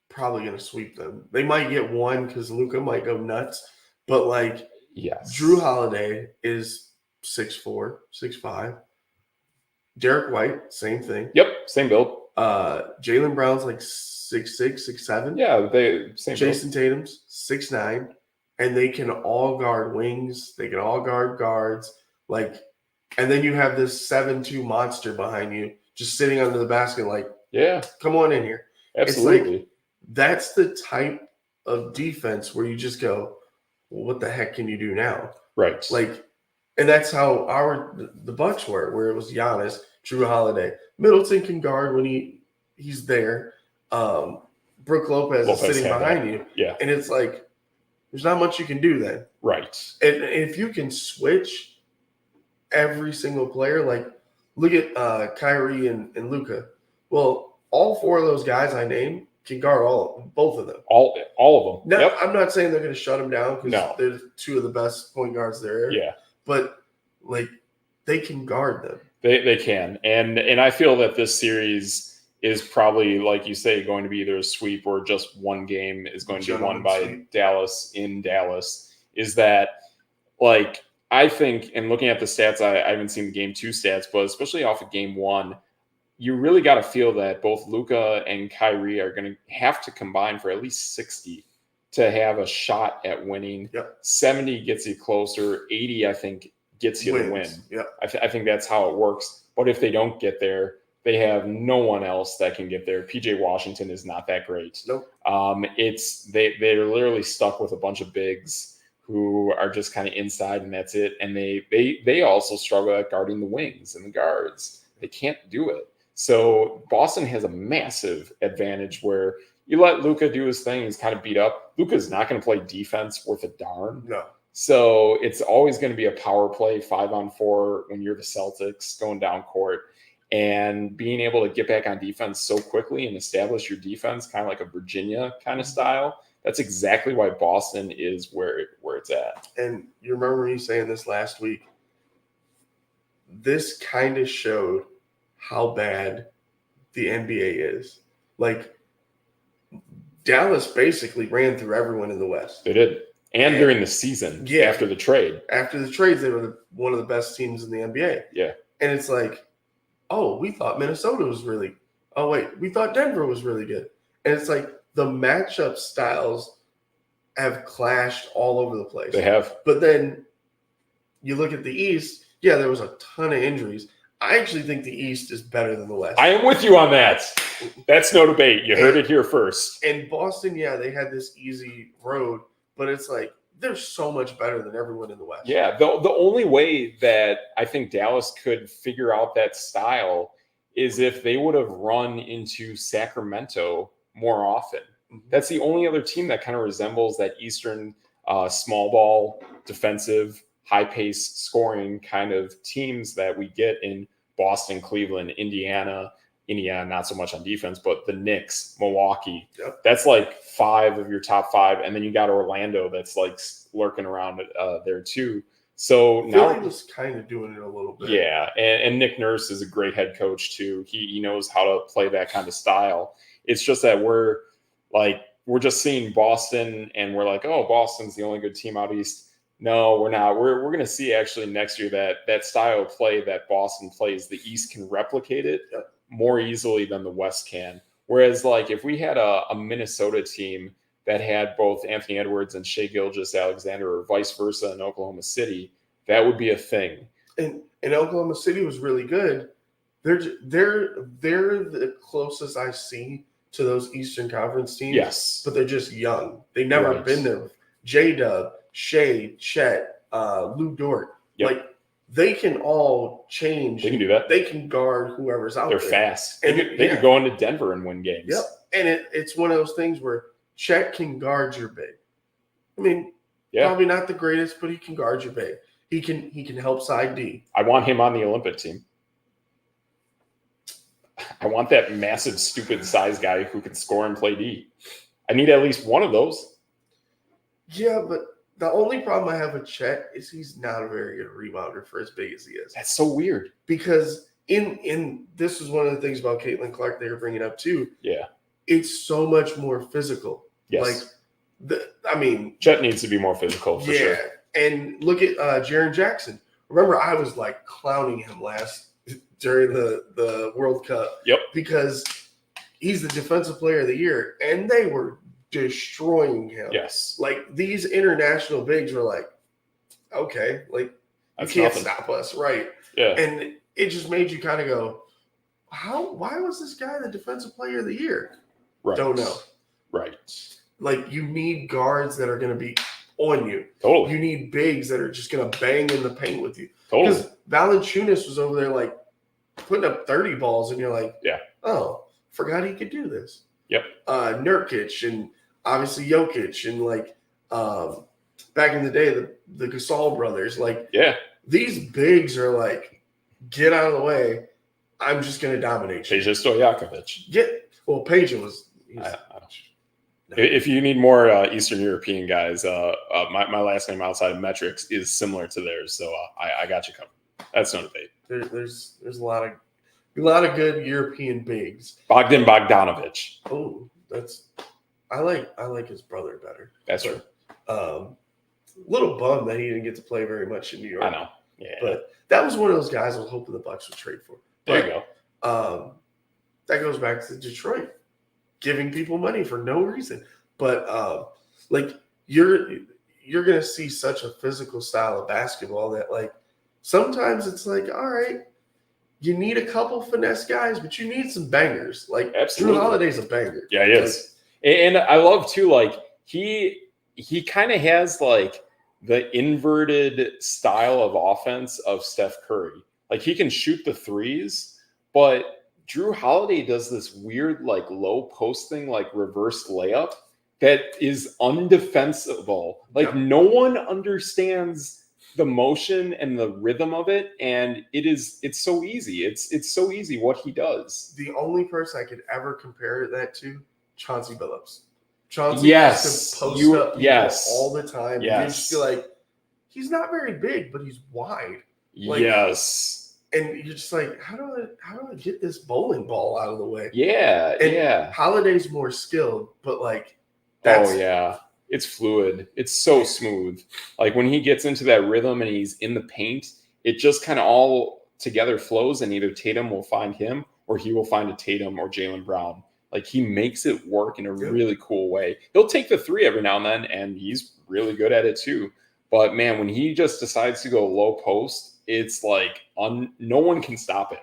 probably going to sweep them. They might get one because Luka might go nuts, but like, yes, Drew Holiday is 6'4", 6'5". Derek White, same thing. Yep, same build. Jaylen Brown's like 6'6", 6'7". Yeah, they same. Jason Tatum's 6'9", and they can all guard wings. They can all guard guards. Like, and then you have this 7'2" monster behind you, just sitting under the basket. Like, yeah, come on in here. Absolutely. It's like, that's the type of defense where you just go, well, what the heck can you do now? Right. Like, and that's how the Bucks were, where it was Giannis, Drew Holiday. Middleton can guard when he's there. Brooke Lopez is sitting behind you. Yeah. And it's like, there's not much you can do then. Right. And if you can switch every single player, like look at Kyrie and Luka. Well, all four of those guys I named can guard both of them. All of them. Now, yep. I'm not saying they're going to shut them down because No. they're two of the best point guards there. Yeah. But like they can guard them. They can. And I feel that this series is probably, like you say, going to be either a sweep or just one game is going to be won by Dallas in Dallas. Is that, like, I think, and looking at the stats, I haven't seen the game 2 stats, but especially off of game 1, you really got to feel that both Luka and Kyrie are going to have to combine for at least 60 to have a shot at winning. Yep. 70 gets you closer. 80, I think, gets you the win. Yep. I think that's how it works. But if they don't get there, they have no one else that can get there. PJ Washington is not that great. Nope. They're literally stuck with a bunch of bigs who are just kind of inside, and that's it. And they also struggle at guarding the wings and the guards. They can't do it. So Boston has a massive advantage where you let Luka do his thing. He's kind of beat up. Luka's not going to play defense worth a darn. No. So it's always going to be a power play 5-on-4 when you're the Celtics going down court, and being able to get back on defense so quickly and establish your defense kind of like a Virginia kind of style. That's exactly why Boston is where it's at. And you remember me saying this last week. This kind of showed how bad the NBA is. Like, Dallas basically ran through everyone in the West. They did. And during the season, after the trade. After the trades, they were one of the best teams in the NBA. Yeah. And it's like, oh, we thought Minnesota was really – oh, wait, we thought Denver was really good. And it's like the matchup styles have clashed all over the place. They have. But then you look at the East, yeah, there was a ton of injuries. I actually think the East is better than the West. I am with you on that. That's no debate. You heard it here first. And Boston, yeah, they had this easy road, but it's like they're so much better than everyone in the West. Yeah, the only way that I think Dallas could figure out that style is if they would have run into Sacramento more often. Mm-hmm. That's the only other team that kind of resembles that Eastern small ball, defensive, high-paced scoring kind of teams that we get in Boston, Cleveland, Indiana, not so much on defense, but the Knicks, Milwaukee. Yep. That's like 5 of your top 5. And then you got Orlando that's like lurking around there too. So now Philly was kind of doing it a little bit. Yeah. And Nick Nurse is a great head coach too. He knows how to play that kind of style. It's just that we're just seeing Boston and we're like, oh, Boston's the only good team out East. No, we're not. We're going to see actually next year that style of play that Boston plays, the East can replicate it more easily than the West can. Whereas, like, if we had a Minnesota team that had both Anthony Edwards and Shai Gilgeous-Alexander, or vice versa in Oklahoma City, that would be a thing. And Oklahoma City was really good. They're the closest I see to those Eastern Conference teams. Yes. But they're just young. They've never been there. J-Dub, Shea, Chet, Lou Dort. Yep. Like, they can all change. They can do that. They can guard whoever's out there. They're fast. And they could go into Denver and win games. Yep. And it's one of those things where Chet can guard your big. I mean, probably not the greatest, but he can guard your big. He can help side D. I want him on the Olympic team. I want that massive, stupid size guy who can score and play D. I need at least one of those. Yeah, but the only problem I have with Chet is he's not a very good rebounder for as big as he is. That's so weird. Because in this was one of the things about Caitlin Clark they were bringing up too. Yeah. It's so much more physical. Yes. Like, Chet needs to be more physical for sure. And look at Jaren Jackson. Remember, I was like clowning him during the World Cup. Yep. Because he's the defensive player of the year, and they were destroying him. Yes. Like, these international bigs were like, okay, like, that's you can't nothing. stop us, right? Yeah. And it just made you kind of go, why was this guy the defensive player of the year? Right. Don't know. Right. Like, you need guards that are going to be on you. Totally. You need bigs that are just going to bang in the paint with you. Totally. Because Valanciunas was over there, like, putting up 30 balls, and you're like, oh, forgot he could do this. Yep. Nurkic and obviously Jokic and, like, back in the day, the Gasol brothers. Like, these bigs are like, get out of the way. I'm just going to dominate you. Peja Stojakovic. Well, Peja was. If you need more Eastern European guys, my last name outside of metrics is similar to theirs, so I got you covered. That's no debate. There's a lot of good European bigs. Bogdan Bogdanovic. Oh, I like his brother better. That's true. Little bum that he didn't get to play very much in New York. I know. Yeah. But that was one of those guys I was hoping the Bucks would trade for. There you go. That goes back to Detroit, giving people money for no reason. But like, you're gonna see such a physical style of basketball that, like, sometimes it's like, all right, you need a couple finesse guys, but you need some bangers. Like, absolutely. Drew Holiday's a banger. Yeah, he is. And I love too, like, he kind of has like the inverted style of offense of Steph Curry. Like, he can shoot the threes, but Drew Holiday does this weird, like, low post thing, like reverse layup that is undefensible. Like, no one understands the motion and the rhythm of it, and it's so easy. It's so easy what he does. The only person I could ever compare that to, Chauncey Billups. Chauncey used to post up all the time. Yes. You just feel like he's not very big, but he's wide. Like, yes. And you're just like, how do I get this bowling ball out of the way? Yeah. And Holiday's more skilled, but like, it's fluid. It's so smooth. Like, when he gets into that rhythm and he's in the paint, it just kind of all together flows, and either Tatum will find him or he will find a Tatum or Jaylen Brown. Like, he makes it work in a really cool way. He'll take the three every now and then, and he's really good at it too. But man, when he just decides to go low post, it's like no one can stop him.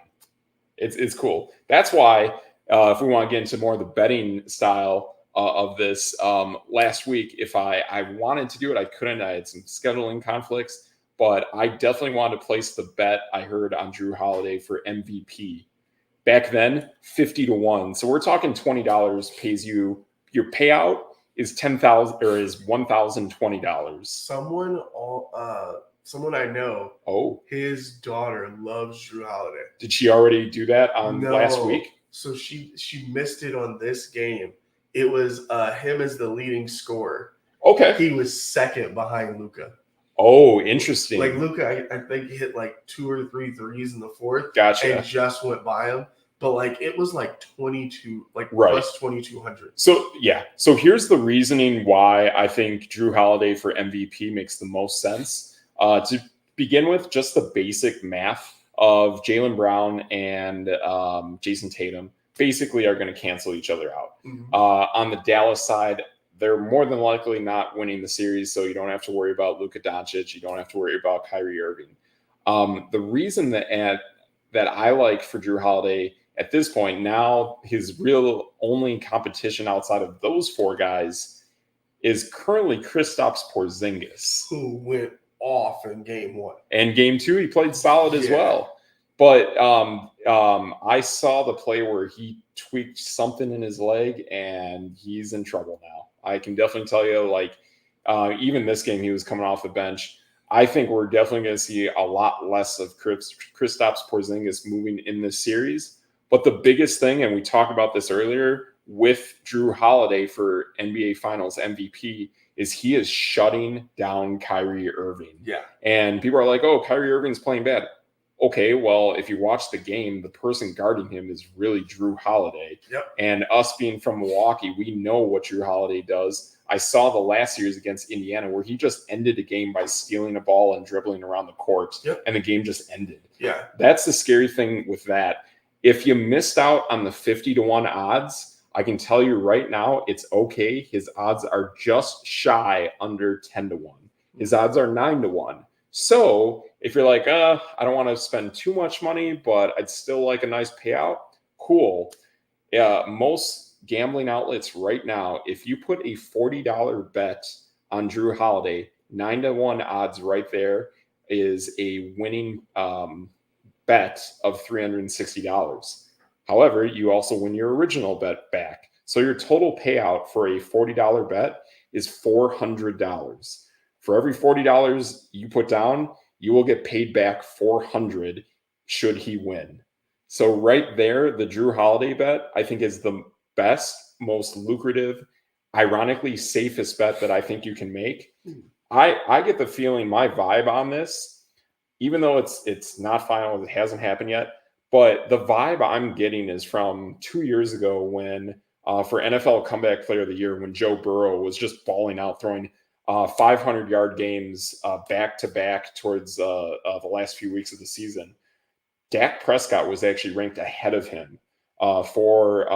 It's cool. That's why if we want to get into more of the betting style of this, last week, if I wanted to do it, I couldn't. I had some scheduling conflicts, but I definitely wanted to place the bet I heard on Drew Holiday for MVP. Back then, 50-1. So we're talking $20 pays you. Your payout is $10,000 or is $1,020. Someone I know. Oh, his daughter loves Drew Holiday. Did she already do that on last week? So she missed it on this game. It was him as the leading scorer. Okay. He was second behind Luka. Oh, interesting. Like, Luka, I think he hit like 2 or 3 threes in the fourth. Gotcha. And just went by him. But like, it was like 22, like plus 2,200. So yeah. So here's the reasoning why I think Drew Holiday for MVP makes the most sense. To begin with, just the basic math of Jaylen Brown and Jason Tatum basically are going to cancel each other out. Mm-hmm. On the Dallas side, they're more than likely not winning the series, so you don't have to worry about Luka Doncic. You don't have to worry about Kyrie Irving. The reason that I like for Drew Holiday at this point, now his real only competition outside of those four guys is currently Kristaps Porzingis, who went off in game 1. And game 2, he played solid as well. But I saw the play where he tweaked something in his leg, and he's in trouble now. I can definitely tell you, like, even this game, he was coming off the bench. I think we're definitely going to see a lot less of Kristaps Porzingis moving in this series. But the biggest thing, and we talked about this earlier, with Drew Holiday for NBA Finals MVP, is he is shutting down Kyrie Irving. Yeah. And people are like, oh, Kyrie Irving's playing bad. Okay, well, if you watch the game, the person guarding him is really Drew Holiday. Yep. And us being from Milwaukee, we know what Drew Holiday does. I saw the last series against Indiana where he just ended a game by stealing a ball and dribbling around the court, and the game just ended. Yeah. That's the scary thing with that. If you missed out on the 50-1 odds, I can tell you right now, it's okay. His odds are just shy under 10-1. His odds are 9-1. So if you're like, I don't want to spend too much money, but I'd still like a nice payout, cool. Most gambling outlets right now, if you put a $40 bet on Drew Holiday, 9-1 odds right there is a winning bet of $360. However, you also win your original bet back. So your total payout for a $40 bet is $400. For every $40 you put down, you will get paid back $400 should he win. So right there, the Drew Holiday bet, I think, is the best, most lucrative, ironically safest bet that I think you can make. I get the feeling, my vibe on this, even though it's not final, it hasn't happened yet, but the vibe I'm getting is from 2 years ago when for NFL Comeback Player of the Year, when Joe Burrow was just balling out, throwing 500-yard games back-to-back towards the last few weeks of the season. Dak Prescott was actually ranked ahead of him for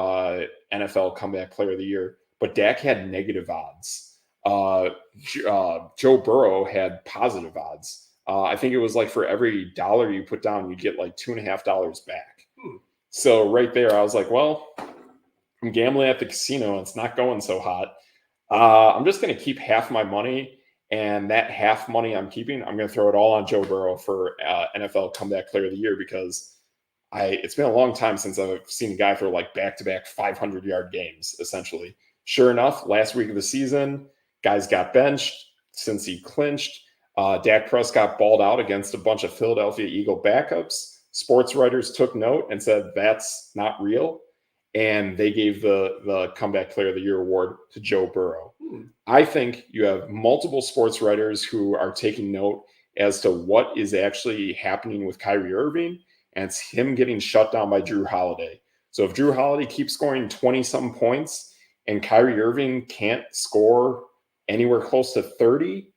NFL Comeback Player of the Year, but Dak had negative odds. Joe Burrow had positive odds. I think it was like for every dollar you put down, you get like $2.50 back. So right there, I was like, well, I'm gambling at the casino. It's not going so hot. I'm just going to keep half my money, and that half money I'm keeping, I'm going to throw it all on Joe Burrow for NFL Comeback Player of the Year, because it's been a long time since I've seen a guy throw like back-to-back 500-yard games, essentially. Sure enough, last week of the season, guys got benched since he clinched. Dak Prescott balled out against a bunch of Philadelphia Eagle backups. Sports writers took note and said, that's not real. And they gave the Comeback Player of the Year award to Joe Burrow. I think you have multiple sports writers who are taking note as to what is actually happening with Kyrie Irving, and it's him getting shut down by Drew Holiday. So if Drew Holiday keeps scoring 20-some points and Kyrie Irving can't score anywhere close to 30,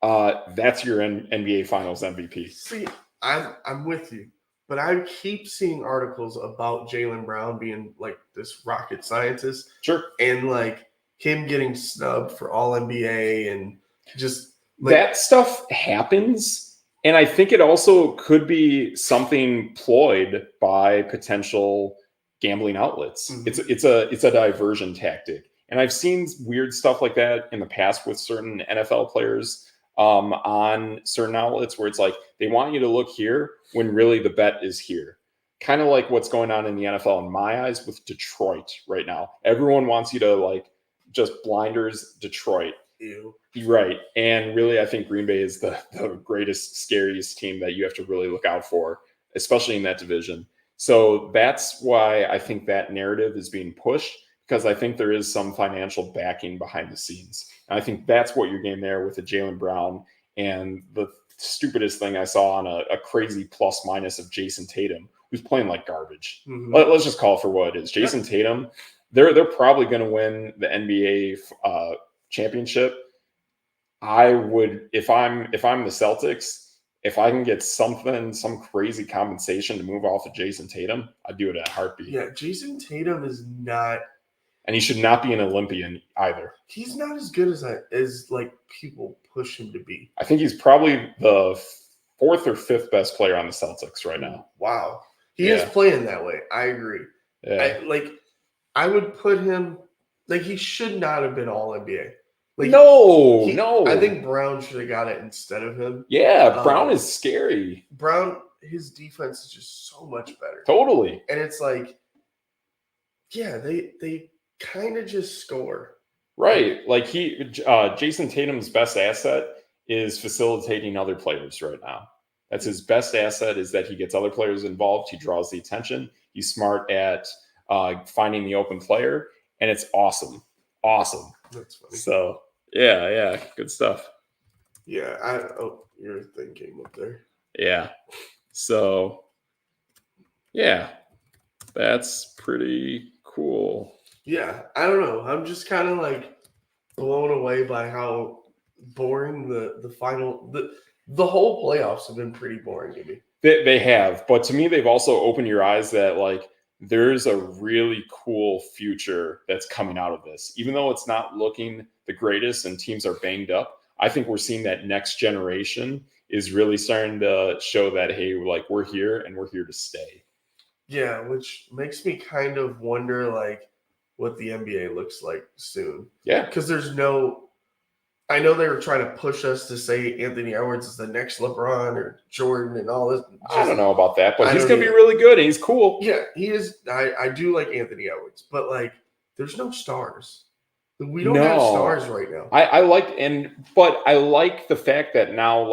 that's your NBA Finals MVP. See, I'm with you. But I keep seeing articles about Jaylen Brown being like this rocket scientist. Sure. And like him getting snubbed for All NBA and just like that stuff happens. And I think it also could be something ployed by potential gambling outlets. Mm-hmm. It's a diversion tactic. And I've seen weird stuff like that in the past with certain NFL players on certain outlets where it's like they want you to look here when really the bet is here. Kind of like what's going on in the NFL in my eyes with Detroit right now. Everyone wants you to like just blinders Detroit. Ew. Right. And really, I think Green Bay is the greatest, scariest team that you have to really look out for, especially in that division. So that's why I think that narrative is being pushed, because I think there is some financial backing behind the scenes. And I think that's what you're getting there with the Jaylen Brown. And the stupidest thing I saw on a crazy plus minus of Jason Tatum, who's playing like garbage. Mm-hmm. Let's just call it for what it is. Jason Tatum, they're probably going to win the NBA championship. I would, if I'm the Celtics, if I can get some crazy compensation to move off of Jason Tatum, I'd do it at a heartbeat. Yeah, Jason Tatum is not. And he should not be an Olympian either. He's not as good as like people push him to be. I think he's probably the 4th or 5th best player on the Celtics right now. Wow. He is playing that way. I agree. Yeah. I would put him he should not have been all NBA. No. I think Brown should have got it instead of him. Yeah, Brown is scary. Brown, his defense is just so much better. Totally. And it's they kind of just score. Right. Jason Tatum's best asset is facilitating other players right now. That's his best asset, is that he gets other players involved. He draws the attention. He's smart at finding the open player, and it's awesome. Awesome. That's funny. So, yeah, good stuff. Yeah, your thing came up there. Yeah. So, yeah, that's pretty cool. Yeah, I don't know. I'm just kind of blown away by how boring the final the whole playoffs have been pretty boring to me. They have, but to me, they've also opened your eyes that there's a really cool future that's coming out of this. Even though it's not looking the greatest and teams are banged up, I think we're seeing that next generation is really starting to show that, hey, we're here and we're here to stay. Yeah, which makes me kind of wonder what the NBA looks like soon. Yeah. Because I know they were trying to push us to say Anthony Edwards is the next LeBron or Jordan and all this. I don't know about that, but he's going to be really good and he's cool. Yeah, he is. I do like Anthony Edwards, but there's no stars. We don't have stars right now. I like the fact that now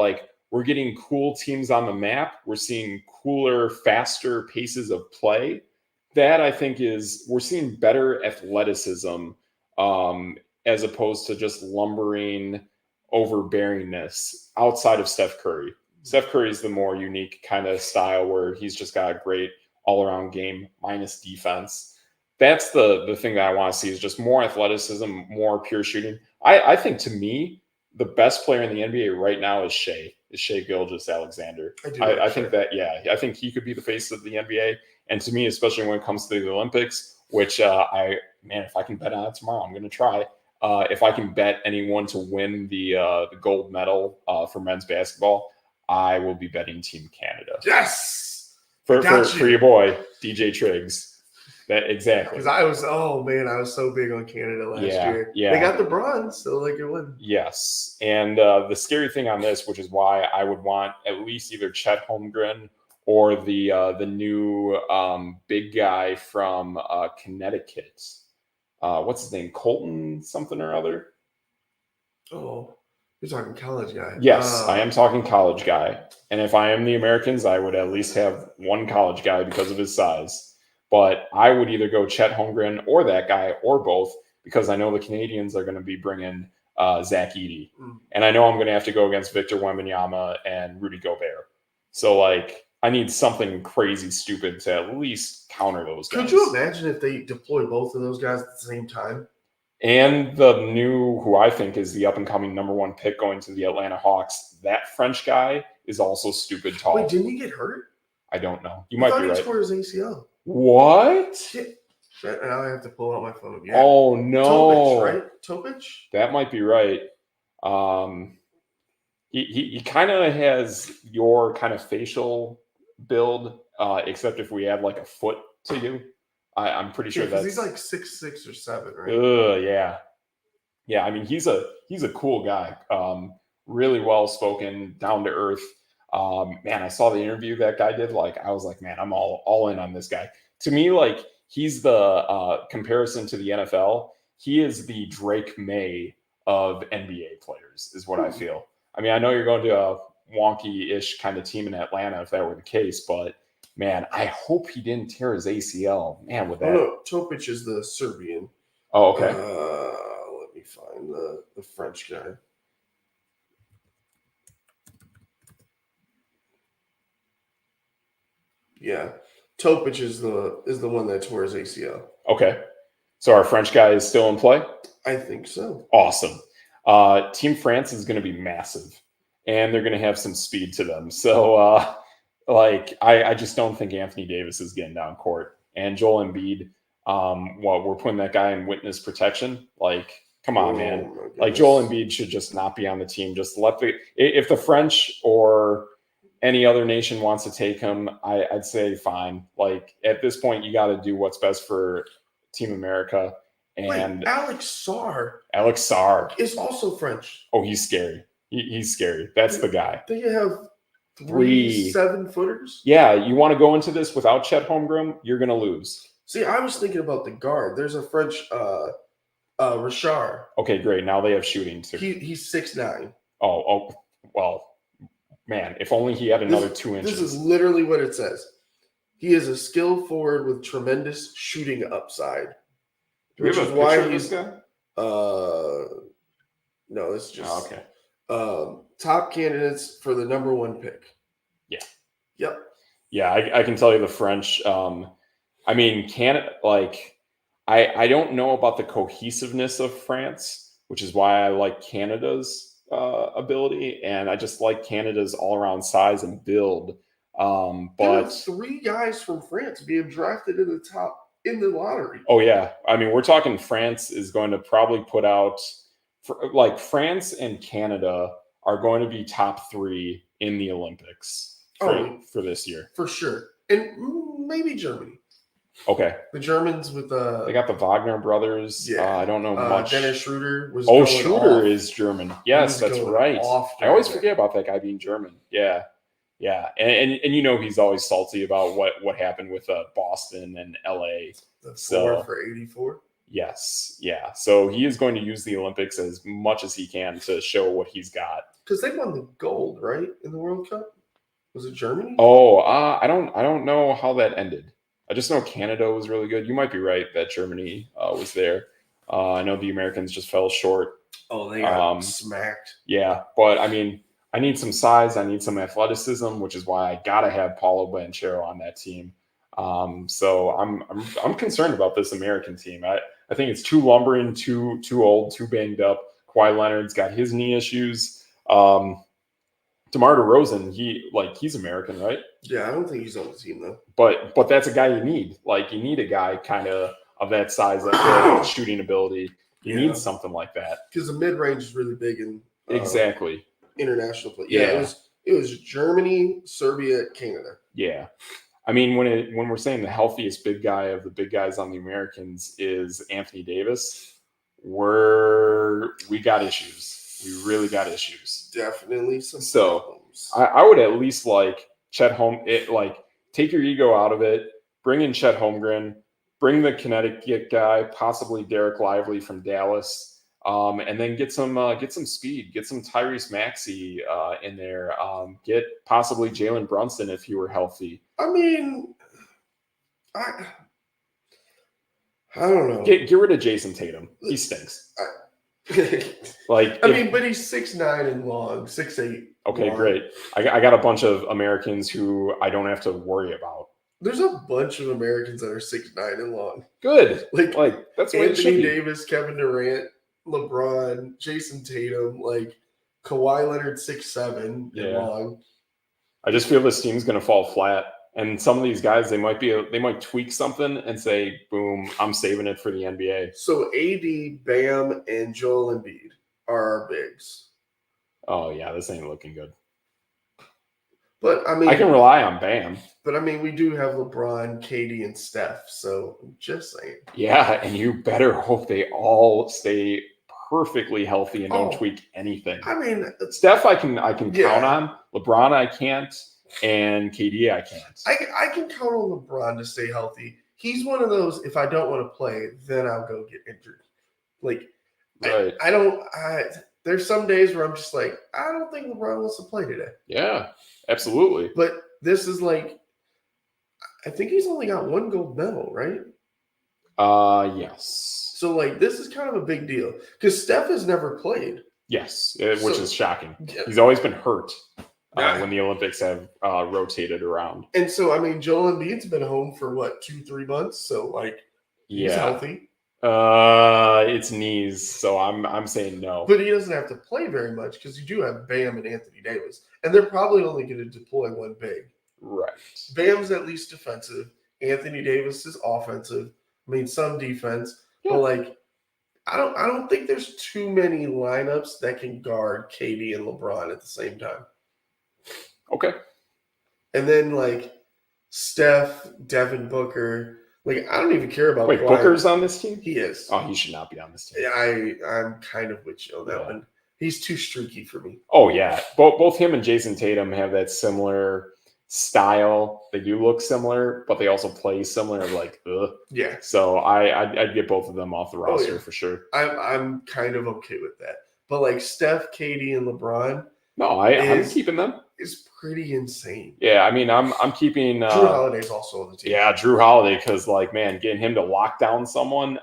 we're getting cool teams on the map. We're seeing cooler, faster paces of play. That I think we're seeing better athleticism as opposed to just lumbering overbearingness outside of Steph Curry. Steph Curry is the more unique kind of style where he's just got a great all-around game minus defense. That's the thing that I want to see, is just more athleticism, more pure shooting. I think, to me, the best player in the NBA right now is Shai Gilgeous-Alexander. I think I think he could be the face of the NBA. And to me, especially when it comes to the Olympics, which if I can bet on it tomorrow, I'm going to try. If I can bet anyone to win the gold medal for men's basketball, I will be betting Team Canada. Yes, for your boy DJ Triggs. That exactly. Because I was so big on Canada last year. Yeah, they got the bronze, so they could win. Yes, and the scary thing on this, which is why I would want at least either Chet Holmgren or the new big guy from Connecticut. What's his name? Colton something or other? Oh, you're talking college guy. Yes, I am talking college guy. And if I am the Americans, I would at least have one college guy because of his size. But I would either go Chet Holmgren or that guy or both, because I know the Canadians are going to be bringing Zach Edey. And I know I'm going to have to go against Victor Wembanyama and Rudy Gobert. So, I need something crazy stupid to at least counter those guys. Could you imagine if they deploy both of those guys at the same time? And the new, who I think is the up-and-coming #1 pick going to the Atlanta Hawks, that French guy is also stupid tall. Wait, didn't he get hurt? I don't know. You might be right. He tore his ACL. What? Shit. Now I have to pull out my phone. Yeah. Oh, no. Topic, right? Topic? That might be right. He kind of has your kind of facial build, except if we add a foot to you. I'm pretty sure that's... He's 6'6" or 7", right? Yeah. Yeah, I mean, he's a cool guy. Really well-spoken, down-to-earth. Man, I saw the interview that guy did. I was like, man, I'm all in on this guy. To me, he's the comparison to the NFL. He is the Drake May of NBA players, is what I feel. I mean, I know you're going to a wonky-ish kind of team in Atlanta if that were the case, but man, I hope he didn't tear his ACL. Man, with that. Oh, no, Topic is the Serbian. Oh, okay. Let me find the French guy. Yeah, Topic is the one that tore his ACL. Okay, so our French guy is still in play? I think so. Awesome. Team France is going to be massive, and they're going to have some speed to them. So, I just don't think Anthony Davis is getting down court. And Joel Embiid, we're putting that guy in witness protection. Come on, man. Joel Embiid should just not be on the team. Just if the French or any other nation wants to take him, I'd say fine. Like at this point, you got to do what's best for Team America. And wait, Alex Sarr is also French. Oh, he's scary. He's scary. That's the guy. They have three 7-footers. Yeah, you want to go into this without Chet Holmgren, you're going to lose. See, I was thinking about the guard. There's a French Richard. Okay, great. Now they have shooting too. He's 6'9". Oh, well, man, if only he had another 2 inches. This is literally what it says. He is a skilled forward with tremendous shooting upside. Which is why he's this guy? No, it's just okay. Top candidates for the number 1 pick. Yeah. Yep. Yeah, I can tell you the French. I mean, Canada. Like, I don't know about the cohesiveness of France, which is why I like Canada's ability, and I just like Canada's all-around size and build. But there are 3 guys from France being drafted in the lottery. Oh yeah, I mean, we're talking France is going to probably put out, like France and Canada are going to be top 3 in the Olympics for this year for sure, and maybe Germany. Okay, the Germans with they got the Wagner brothers. Yeah, I don't know much. Dennis Schroeder was. Schroeder is German. Yes, that's right. I always forget about that guy being German. Yeah. Yeah, and you know he's always salty about what happened with Boston and LA. The 4 for 84. Yes, yeah. So he is going to use the Olympics as much as he can to show what he's got. Because they won the gold, right, in the World Cup. Was it Germany? Oh, I don't know how that ended. I just know Canada was really good. You might be right that Germany was there. I know the Americans just fell short. Oh, they got smacked. Yeah, but I mean, I need some size. I need some athleticism, which is why I gotta have Paulo Banchero on that team. So I'm concerned about this American team. I think it's too lumbering, too old, too banged up. Kawhi Leonard's got his knee issues. DeMar DeRozan, he's American, right? Yeah, I don't think he's on the team though. But that's a guy you need. Like you need a guy kind of that size, that shooting ability. You need something like that because the mid range is really big in exactly. International play. Yeah, it was Germany, Serbia, Canada. Yeah. I mean, when we're saying the healthiest big guy of the big guys on the Americans is Anthony Davis, we got issues. We really got issues. Definitely some problems. I would at least like Chet take your ego out of it, bring in Chet Holmgren, bring the Connecticut guy, possibly Derek Lively from Dallas. And then get some speed, get some Tyrese Maxey in there. Get possibly Jalen Brunson if you were healthy. I mean, I don't know. Get rid of Jason Tatum. He stinks. But he's 6'9" and long, 6'8". Okay, long. Great. I got a bunch of Americans who I don't have to worry about. There's a bunch of Americans that are 6'9" and long. Good. Like that's Anthony Davis, Kevin Durant, LeBron, Jason Tatum, like Kawhi Leonard, 6'7" and long. I just feel this team's going to fall flat, and some of these guys they might tweak something and say, "Boom, I'm saving it for the NBA." So AD, Bam, and Joel Embiid are our bigs. Oh yeah, this ain't looking good. But I mean, I can rely on Bam. But I mean, we do have LeBron, KD, and Steph. So I'm just saying. Yeah, and you better hope they all stay perfectly healthy and don't tweak anything. I mean, Steph, I can count on. LeBron, I can't, and KD, I can't. I can count on LeBron to stay healthy. He's one of those. If I don't want to play, then I'll go get injured. Like, right. There's some days where I'm just like, I don't think LeBron wants to play today. Yeah, absolutely. But this is like, I think he's only got 1 gold medal, right? Yes. So, like, this is kind of a big deal because Steph has never played. Yes, which is shocking. Yeah. He's always been hurt when the Olympics have rotated around. And so, I mean, Joel Embiid's been home for, 2-3 months? So, like, he's healthy. It's knees, so I'm saying no. But he doesn't have to play very much because you do have Bam and Anthony Davis. And they're probably only going to deploy 1 big. Right. Bam's at least defensive. Anthony Davis is offensive. I mean, some defense. Yeah. But, like, I don't think there's too many lineups that can guard KD and LeBron at the same time. Okay. And then like Steph, Devin Booker. Like I don't even care about Wait, Kawhi. Booker's on this team? He is. Oh, he should not be on this team. I'm kind of with you on that one. He's too streaky for me. Oh yeah, both him and Jason Tatum have that similar style. They do look similar, but they also play similar. Like, ugh. Yeah. So I'd get both of them off the roster for sure. I'm kind of okay with that. But like Steph, KD, and LeBron. No, I'm keeping them. Is pretty insane. Yeah, I mean, I'm keeping. Drew Holiday's also on the team. Yeah, Drew Holiday, because like, man, getting him to lock down someone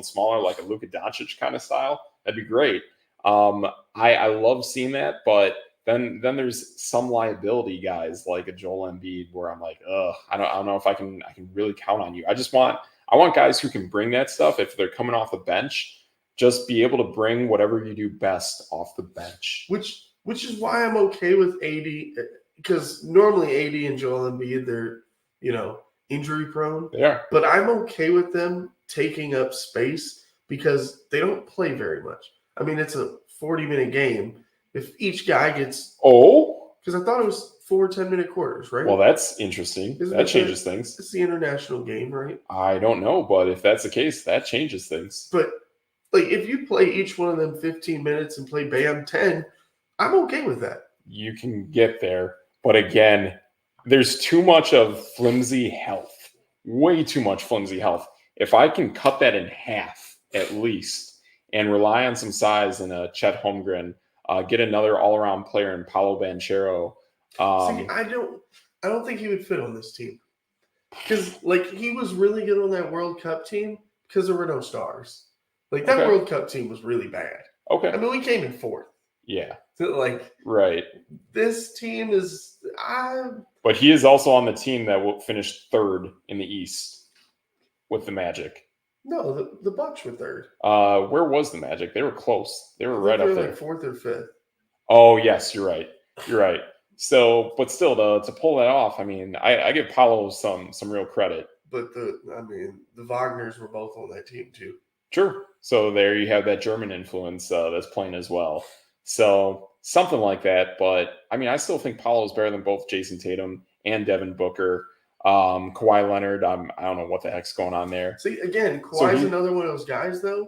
smaller like a Luka Doncic kind of style, that'd be great. I love seeing that, but then there's some liability guys like a Joel Embiid where I'm like, I don't know if I can really count on you. I want guys who can bring that stuff if they're coming off the bench. Just be able to bring whatever you do best off the bench. Which is why I'm okay with AD, because normally AD and Joel Embiid, they're, injury prone. They are. But I'm okay with them taking up space because they don't play very much. I mean, it's a 40-minute game. If each guy gets... Because I thought it was 4 10-minute quarters, right? Well, that's interesting. That changes things. It's the international game, right? I don't know, but if that's the case, that changes things. But like, if you play each one of them 15 minutes and play Bam 10... I'm okay with that. You can get there. But again, there's too much of flimsy health. Way too much flimsy health. If I can cut that in half at least and rely on some size in a Chet Holmgren, get another all-around player in Paolo Banchero. I don't think he would fit on this team. Because like he was really good on that World Cup team because there were no stars. Like that World Cup team was really bad. Okay. I mean, we came in 4th. Yeah. So, like, right. This team is. But he is also on the team that will finish 3rd in the East with the Magic. No, the Bucks were 3rd. Where was the Magic? They were close. They were right up there. Like 4th or 5th. Oh yes, you're right. You're right. So, but still, to pull that off, I mean, I give Paolo some real credit. But the Wagners were both on that team too. Sure. So there you have that German influence that's playing as well. So something like that. But I mean, I still think Paolo is better than both Jason Tatum and Devin Booker. Kawhi Leonard, I don't know what the heck's going on there. See, again, Kawhi's another one of those guys, though,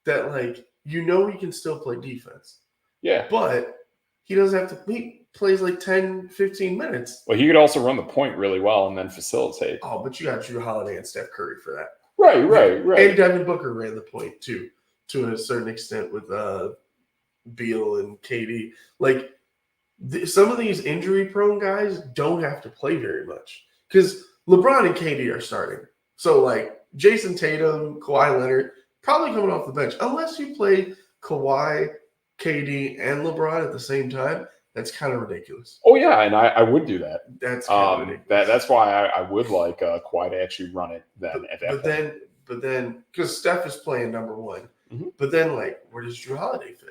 that like he can still play defense. Yeah. But he doesn't have to. He plays like 10, 15 minutes. Well, he could also run the point really well and then facilitate. Oh, but you got Drew Holiday and Steph Curry for that. Right. And Devin Booker ran the point too, to a certain extent with Beal and KD. Like some of these injury-prone guys don't have to play very much because LeBron and KD are starting. So like Jason Tatum, Kawhi Leonard, probably coming off the bench unless you play Kawhi, KD, and LeBron at the same time. That's kind of ridiculous. Oh yeah, and I would do that. That's kind of ridiculous. That's why I would like Kawhi to actually run it then. But then, because Steph is playing number 1, but then like, where does Drew Holiday fit?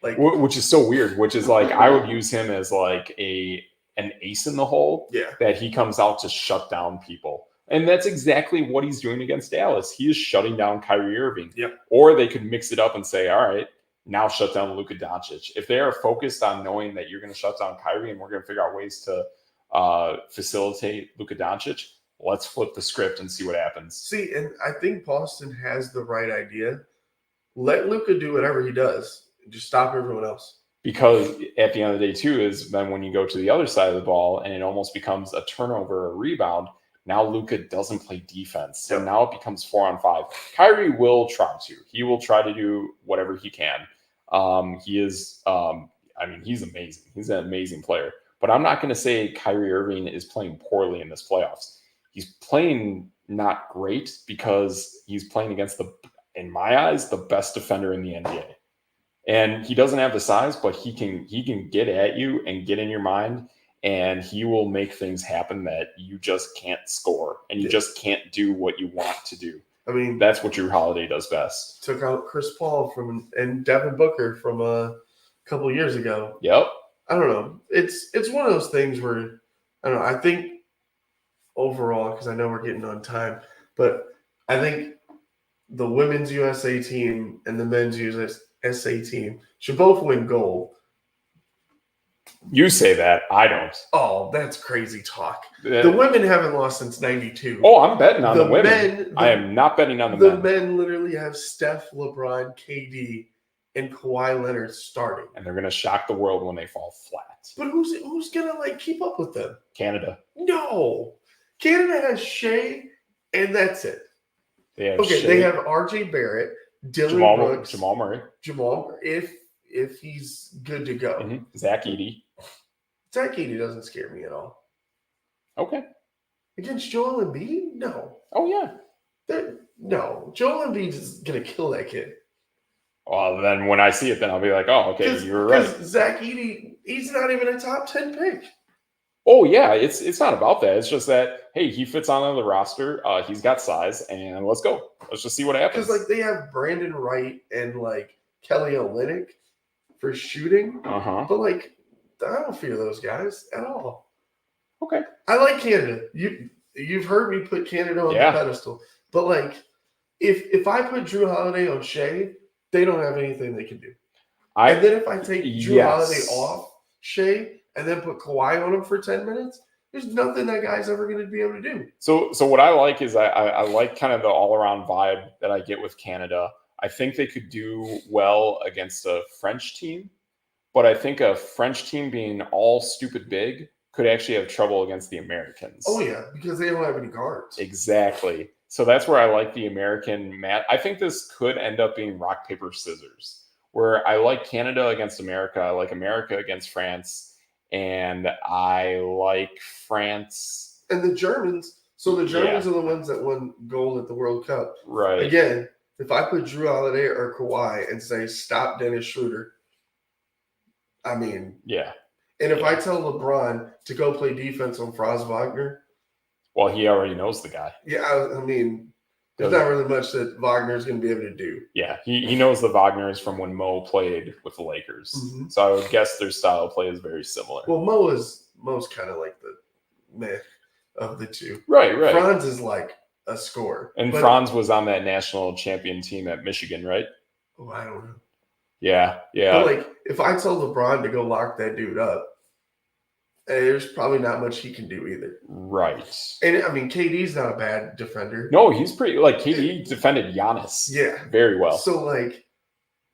Like, which is so weird. Which is like, I would use him as like an ace in the hole. Yeah. That he comes out to shut down people, and that's exactly what he's doing against Dallas. He is shutting down Kyrie Irving. Yep. Or they could mix it up and say, all right, now shut down Luka Doncic. If they are focused on knowing that you're going to shut down Kyrie and we're going to figure out ways to facilitate Luka Doncic, let's flip the script and see what happens. See, and I think Boston has the right idea. Let Luka do whatever he does. Just stop everyone else. Because at the end of the day, too, is then when you go to the other side of the ball and it almost becomes a turnover or a rebound, now Luka doesn't play defense. So now it becomes 4-on-5. Kyrie will try to. He will try to do whatever he can. He is, he's amazing. He's an amazing player. But I'm not going to say Kyrie Irving is playing poorly in this playoffs. He's playing not great because he's playing against in my eyes, the best defender in the NBA. And he doesn't have the size, but he can get at you and get in your mind, and he will make things happen that you just can't score, and you just can't do what you want to do. I mean, that's what Drew Holiday does best. Took out Chris Paul and Devin Booker from a couple years ago. Yep. I don't know. It's one of those things where I don't know. I think overall, because I know we're getting on time, but I think the women's USA team and the men's USA team should both win gold. You say that. I don't. Oh, that's crazy talk. Uh, The women haven't lost since 92. Oh, I'm betting on the women. Men, I am not betting on the The men. men literally have Steph, LeBron, KD, and Kawhi Leonard starting. And they're going to shock the world when they fall flat. But who's going to, like, keep up with them? Canada. No. Canada has Shea, and that's it. They have They have R.J. Barrett, Dylan Brooks. Jamal Murray. If he's good to go. Mm-hmm. Zach Edey. Zach Edey doesn't scare me at all. Okay. Against Joel Embiid? No. Oh, yeah. No. Joel Embiid is going to kill that kid. Well, then when I see it, then I'll be like, oh, okay, you were right. Because Zach Edey, he's not even a top 10 pick. Oh, yeah, it's not about that. It's just that, hey, he fits on the roster. He's got size, and let's go. Let's just see what happens. Because, like, they have Brandon Wright and, like, Kelly Olynyk for shooting. Uh-huh. But, like, I don't fear those guys at all. Okay. I like Canada. You've heard me put Canada on the pedestal. But, like, if I put Drew Holiday on Shea, they don't have anything they can do. And then if I take Drew Holiday off Shea and then put Kawhi on him for 10 minutes, there's nothing that guy's ever going to be able to do. So what I like is I like kind of the all-around vibe that I get with Canada. I think they could do well against a French team, but I think a French team being all stupid big could actually have trouble against the Americans. Oh, yeah, because they don't have any guards. Exactly. So that's where I like the American match. I think this could end up being rock, paper, scissors, where I like Canada against America. I like America against France. And I like France. And the Germans. So the Germans are the ones that won gold at the World Cup. Right. Again, if I put Drew Holiday or Kawhi and say, stop Dennis Schroeder, I mean. Yeah. And if I tell LeBron to go play defense on Franz Wagner. Well, he already knows the guy. Yeah, I mean, there's not really much that Wagner's going to be able to do. Yeah, he knows the Wagners from when Mo played with the Lakers. Mm-hmm. So I would guess their style of play is very similar. Well, Mo's kind of like the meh of the two. Right. Franz is like a scorer. And Franz was on that national champion team at Michigan, right? Oh, I don't know. Yeah. But, like, if I tell LeBron to go lock that dude up, there's probably not much he can do either. Right. And, I mean, KD's not a bad defender. No, he's pretty – like, KD defended Giannis very well. So, like,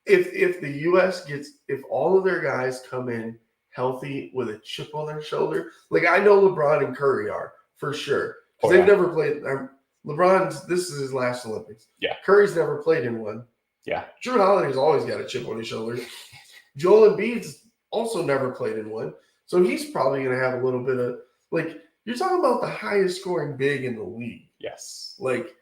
if the U.S. if all of their guys come in healthy with a chip on their shoulder, like, I know LeBron and Curry are, for sure. Because they've never played LeBron's – this is his last Olympics. Yeah. Curry's never played in one. Yeah. Drew Holiday's always got a chip on his shoulder. Joel Embiid's also never played in one. So he's probably going to have a little bit of, like, you're talking about the highest scoring big in the league. Yes. Like,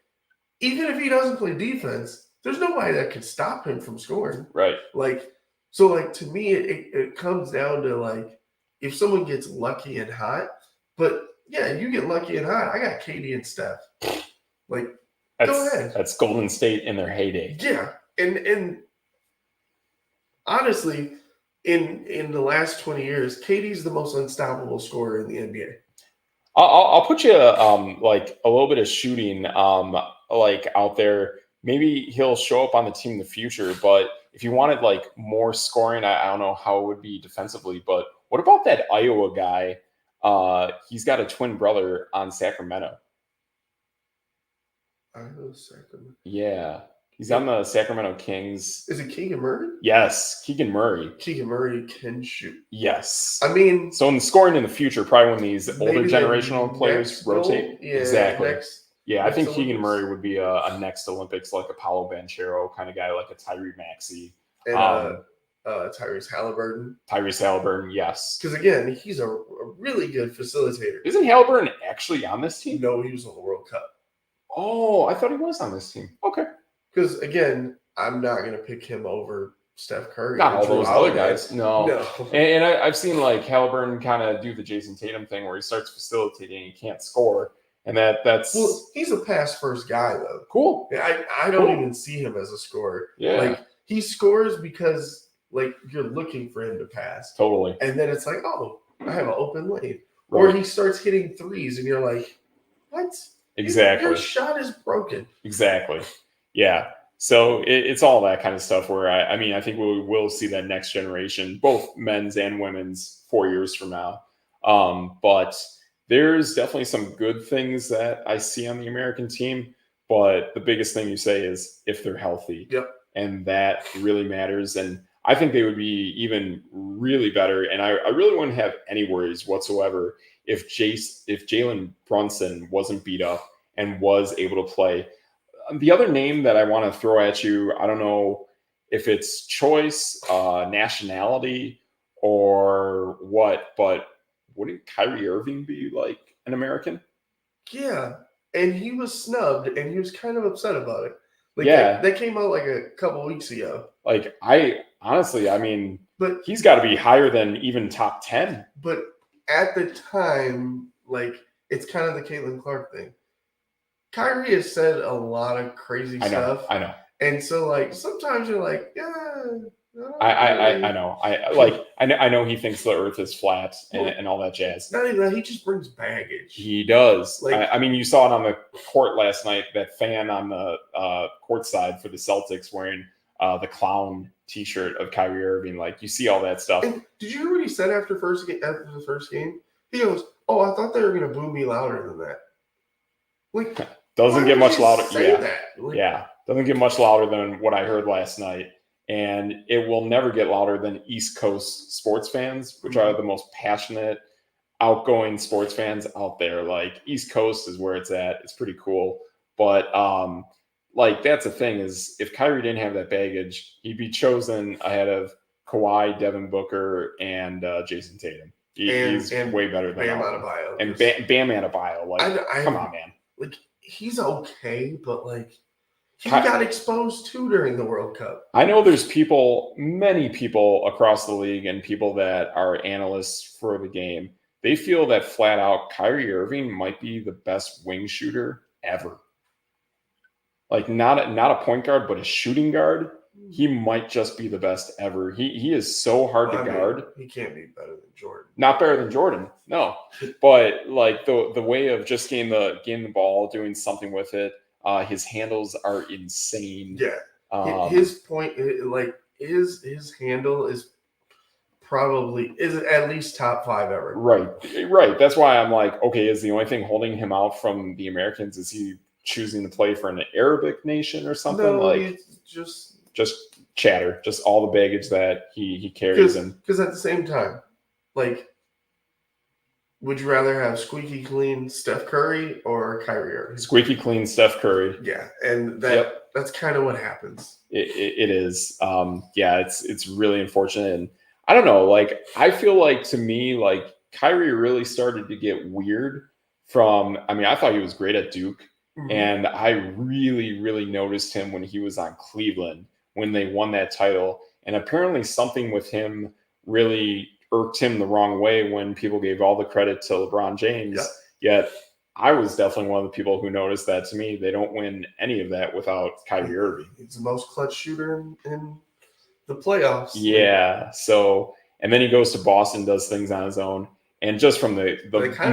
even if he doesn't play defense, there's nobody that can stop him from scoring. Right. Like, so, like, to me, it comes down to, like, if someone gets lucky and hot, but, yeah, you get lucky and hot. I got KD and Steph. Like, go ahead. That's Golden State in their heyday. Yeah. And honestly, in the last 20 years, KD's the most unstoppable scorer in the NBA. I'll put you like a little bit of shooting like out there. Maybe he'll show up on the team in the future, but if you wanted like more scoring, I don't know how it would be defensively, but what about that Iowa guy? He's got a twin brother on Sacramento. Iowa, Sacramento. Yeah. He's on the Sacramento Kings. Is it Keegan Murray? Yes, Keegan Murray. Keegan Murray can shoot. Yes. I mean, so in the scoring in the future, probably when these older generational players rotate. Exactly. I think Keegan Murray would be a next Olympics, like a Paolo Banchero kind of guy, like a Tyrese Maxey. And Tyrese Halliburton. Tyrese Halliburton, yes. Because, again, he's a really good facilitator. Isn't Halliburton actually on this team? No, he was on the World Cup. Oh, I thought he was on this team. Okay. Because, again, I'm not going to pick him over Steph Curry. Not all those other guys. No. No. And I've seen, like, Halliburton kind of do the Jason Tatum thing where he starts facilitating and he can't score. And that's... Well, he's a pass-first guy, though. Cool. I don't even see him as a scorer. Yeah. Like, he scores because, like, you're looking for him to pass. Totally. And then it's like, oh, I have an open lane. Right. Or he starts hitting threes, and you're like, what? Exactly. Your shot is broken. Exactly. Yeah. So it's all that kind of stuff where I mean, I think we will see that next generation, both men's and women's, 4 years from now. But there's definitely some good things that I see on the American team. But the biggest thing you say is if they're healthy. Yep. And that really matters. And I think they would be even really better. And I really wouldn't have any worries whatsoever if Jalen Brunson wasn't beat up and was able to play. The other name that I want to throw at you, I don't know if it's choice, nationality, or what, but wouldn't Kyrie Irving be like an American? Yeah, and he was snubbed, and he was kind of upset about it. Like, Yeah. that came out like a couple weeks ago. Like, I honestly, I mean, But he's got to be higher than even top 10. But at the time, like, it's kind of the Caitlin Clark thing. Kyrie has said a lot of crazy stuff. I know. And so, like, sometimes you're like, yeah. I know. I know he thinks the earth is flat and all that jazz. Not even that, he just brings baggage. He does. Like, I mean, you saw it on the court last night, that fan on the court side for the Celtics wearing the clown T-shirt of Kyrie Irving. Like, you see all that stuff. And did you hear what he said after the first game? He goes, "Oh, I thought they were going to boo me louder than that." Like, doesn't get much louder. Yeah, doesn't get much louder than what I heard last night. And it will never get louder than East Coast sports fans, which are the most passionate, outgoing sports fans out there. Like, East Coast is where it's at. It's pretty cool. But like, that's the thing, is if Kyrie didn't have that baggage, he'd be chosen ahead of Kawhi, Devin Booker, and Jason Tatum. He's way better than Bam Adebayo. And Bam Adebayo. Like, come on, man. Like, he's okay, but like, he got exposed too during the World Cup. I know there's many people across the league and people that are analysts for the game. They feel that flat out Kyrie Irving might be the best wing shooter ever. Like, not a point guard, but a shooting guard. He might just be the best ever. He is so hard to guard. He can't be better than Jordan. Not better than Jordan, no. But like the way of just getting the ball, doing something with it. His handles are insane. Yeah, his point, like his handle is at least top 5 ever. Right. That's why I'm like, okay, is the only thing holding him out from the Americans, is he choosing to play for an Arabic nation or something? No, like, it's just chatter, just all the baggage that he carries. Because at the same time, like, would you rather have squeaky clean Steph Curry or Kyrie Irving? Squeaky clean Steph Curry. Yeah, and that's kind of what happens. It is. Yeah, it's really unfortunate. And I don't know, like, I feel like, to me, like, Kyrie really started to get weird from, I mean, I thought he was great at Duke. Mm-hmm. And I really, really noticed him when he was on Cleveland, when they won that title. And apparently something with him really irked him the wrong way when people gave all the credit to LeBron James. Yet I was definitely one of the people who noticed that. To me, they don't win any of that without Kyrie Irving. He's the most clutch shooter in the playoffs. Yeah. So, and then he goes to Boston, does things on his own. And just from the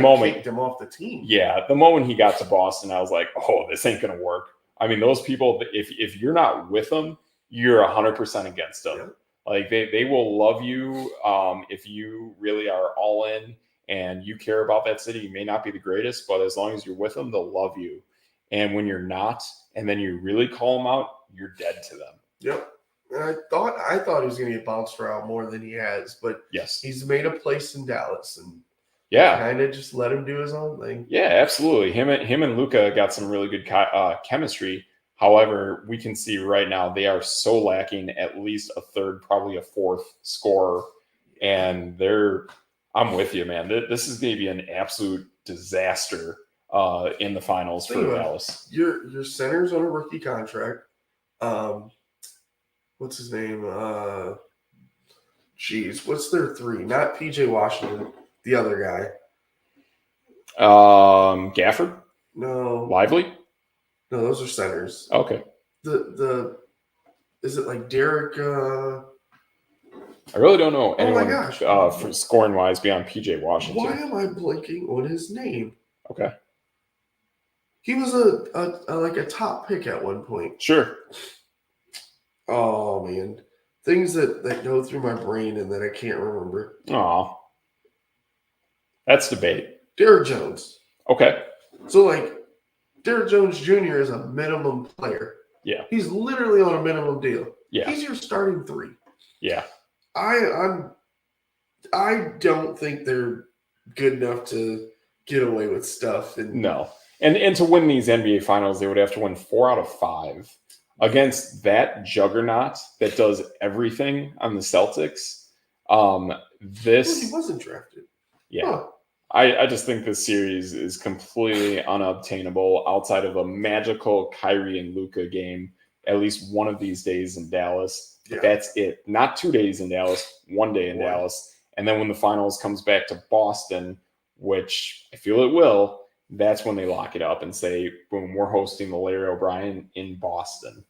moment, kicked him off the team. Yeah, the moment he got to Boston, I was like, oh, this ain't going to work. I mean, those people, if you're not with them, you're 100% against them. Yeah. Like, they will love you if you really are all in and you care about that city. You may not be the greatest, but as long as you're with them, they'll love you. And when you're not, and then you really call them out, you're dead to them. Yep. And I thought he was going to get bounced around more than he has, but yes, he's made a place in Dallas, and kind of just let him do his own thing. Yeah, absolutely. Him and Luka got some really good chemistry. However, we can see right now they are so lacking at least a third, probably a fourth scorer, and I'm with you, man. This is going to be an absolute disaster in the finals for Dallas. Your center's on a rookie contract. What's his name? What's their 3? Not PJ Washington, the other guy. Gafford? No. Lively? No, those are centers. Okay. Is it like Derek? I really don't know anyone. Oh my gosh. For scoring wise beyond PJ Washington. Why am I blanking on his name? Okay. He was a top pick at one point. Sure. Oh man, things that go through my brain and that I can't remember. Oh, that's debate. Derrick Jones. Okay. So like, Derrick Jones Jr. is a minimum player. Yeah. He's literally on a minimum deal. Yeah. He's your starting 3. Yeah. I don't think they're good enough to get away with stuff. No. And to win these NBA finals, they would have to win 4 out of 5 against that juggernaut that does everything on the Celtics. He wasn't drafted. Yeah. Huh. I just think this series is completely unobtainable outside of a magical Kyrie and Luka game at least one of these days in Dallas. But that's it. Not 2 days in Dallas, 1 day in Dallas. And then when the finals comes back to Boston, which I feel it will, that's when they lock it up and say, boom, we're hosting the Larry O'Brien in Boston.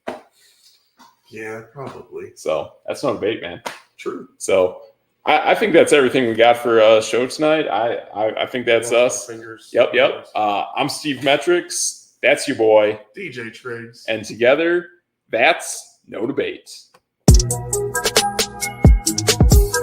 Yeah, probably. So that's no debate, man. True. So I think that's everything we got for show tonight. I think that's us. Fingers. Yep. I'm Steve Metrics. That's your boy, DJ Triggs. And together, that's No Debate.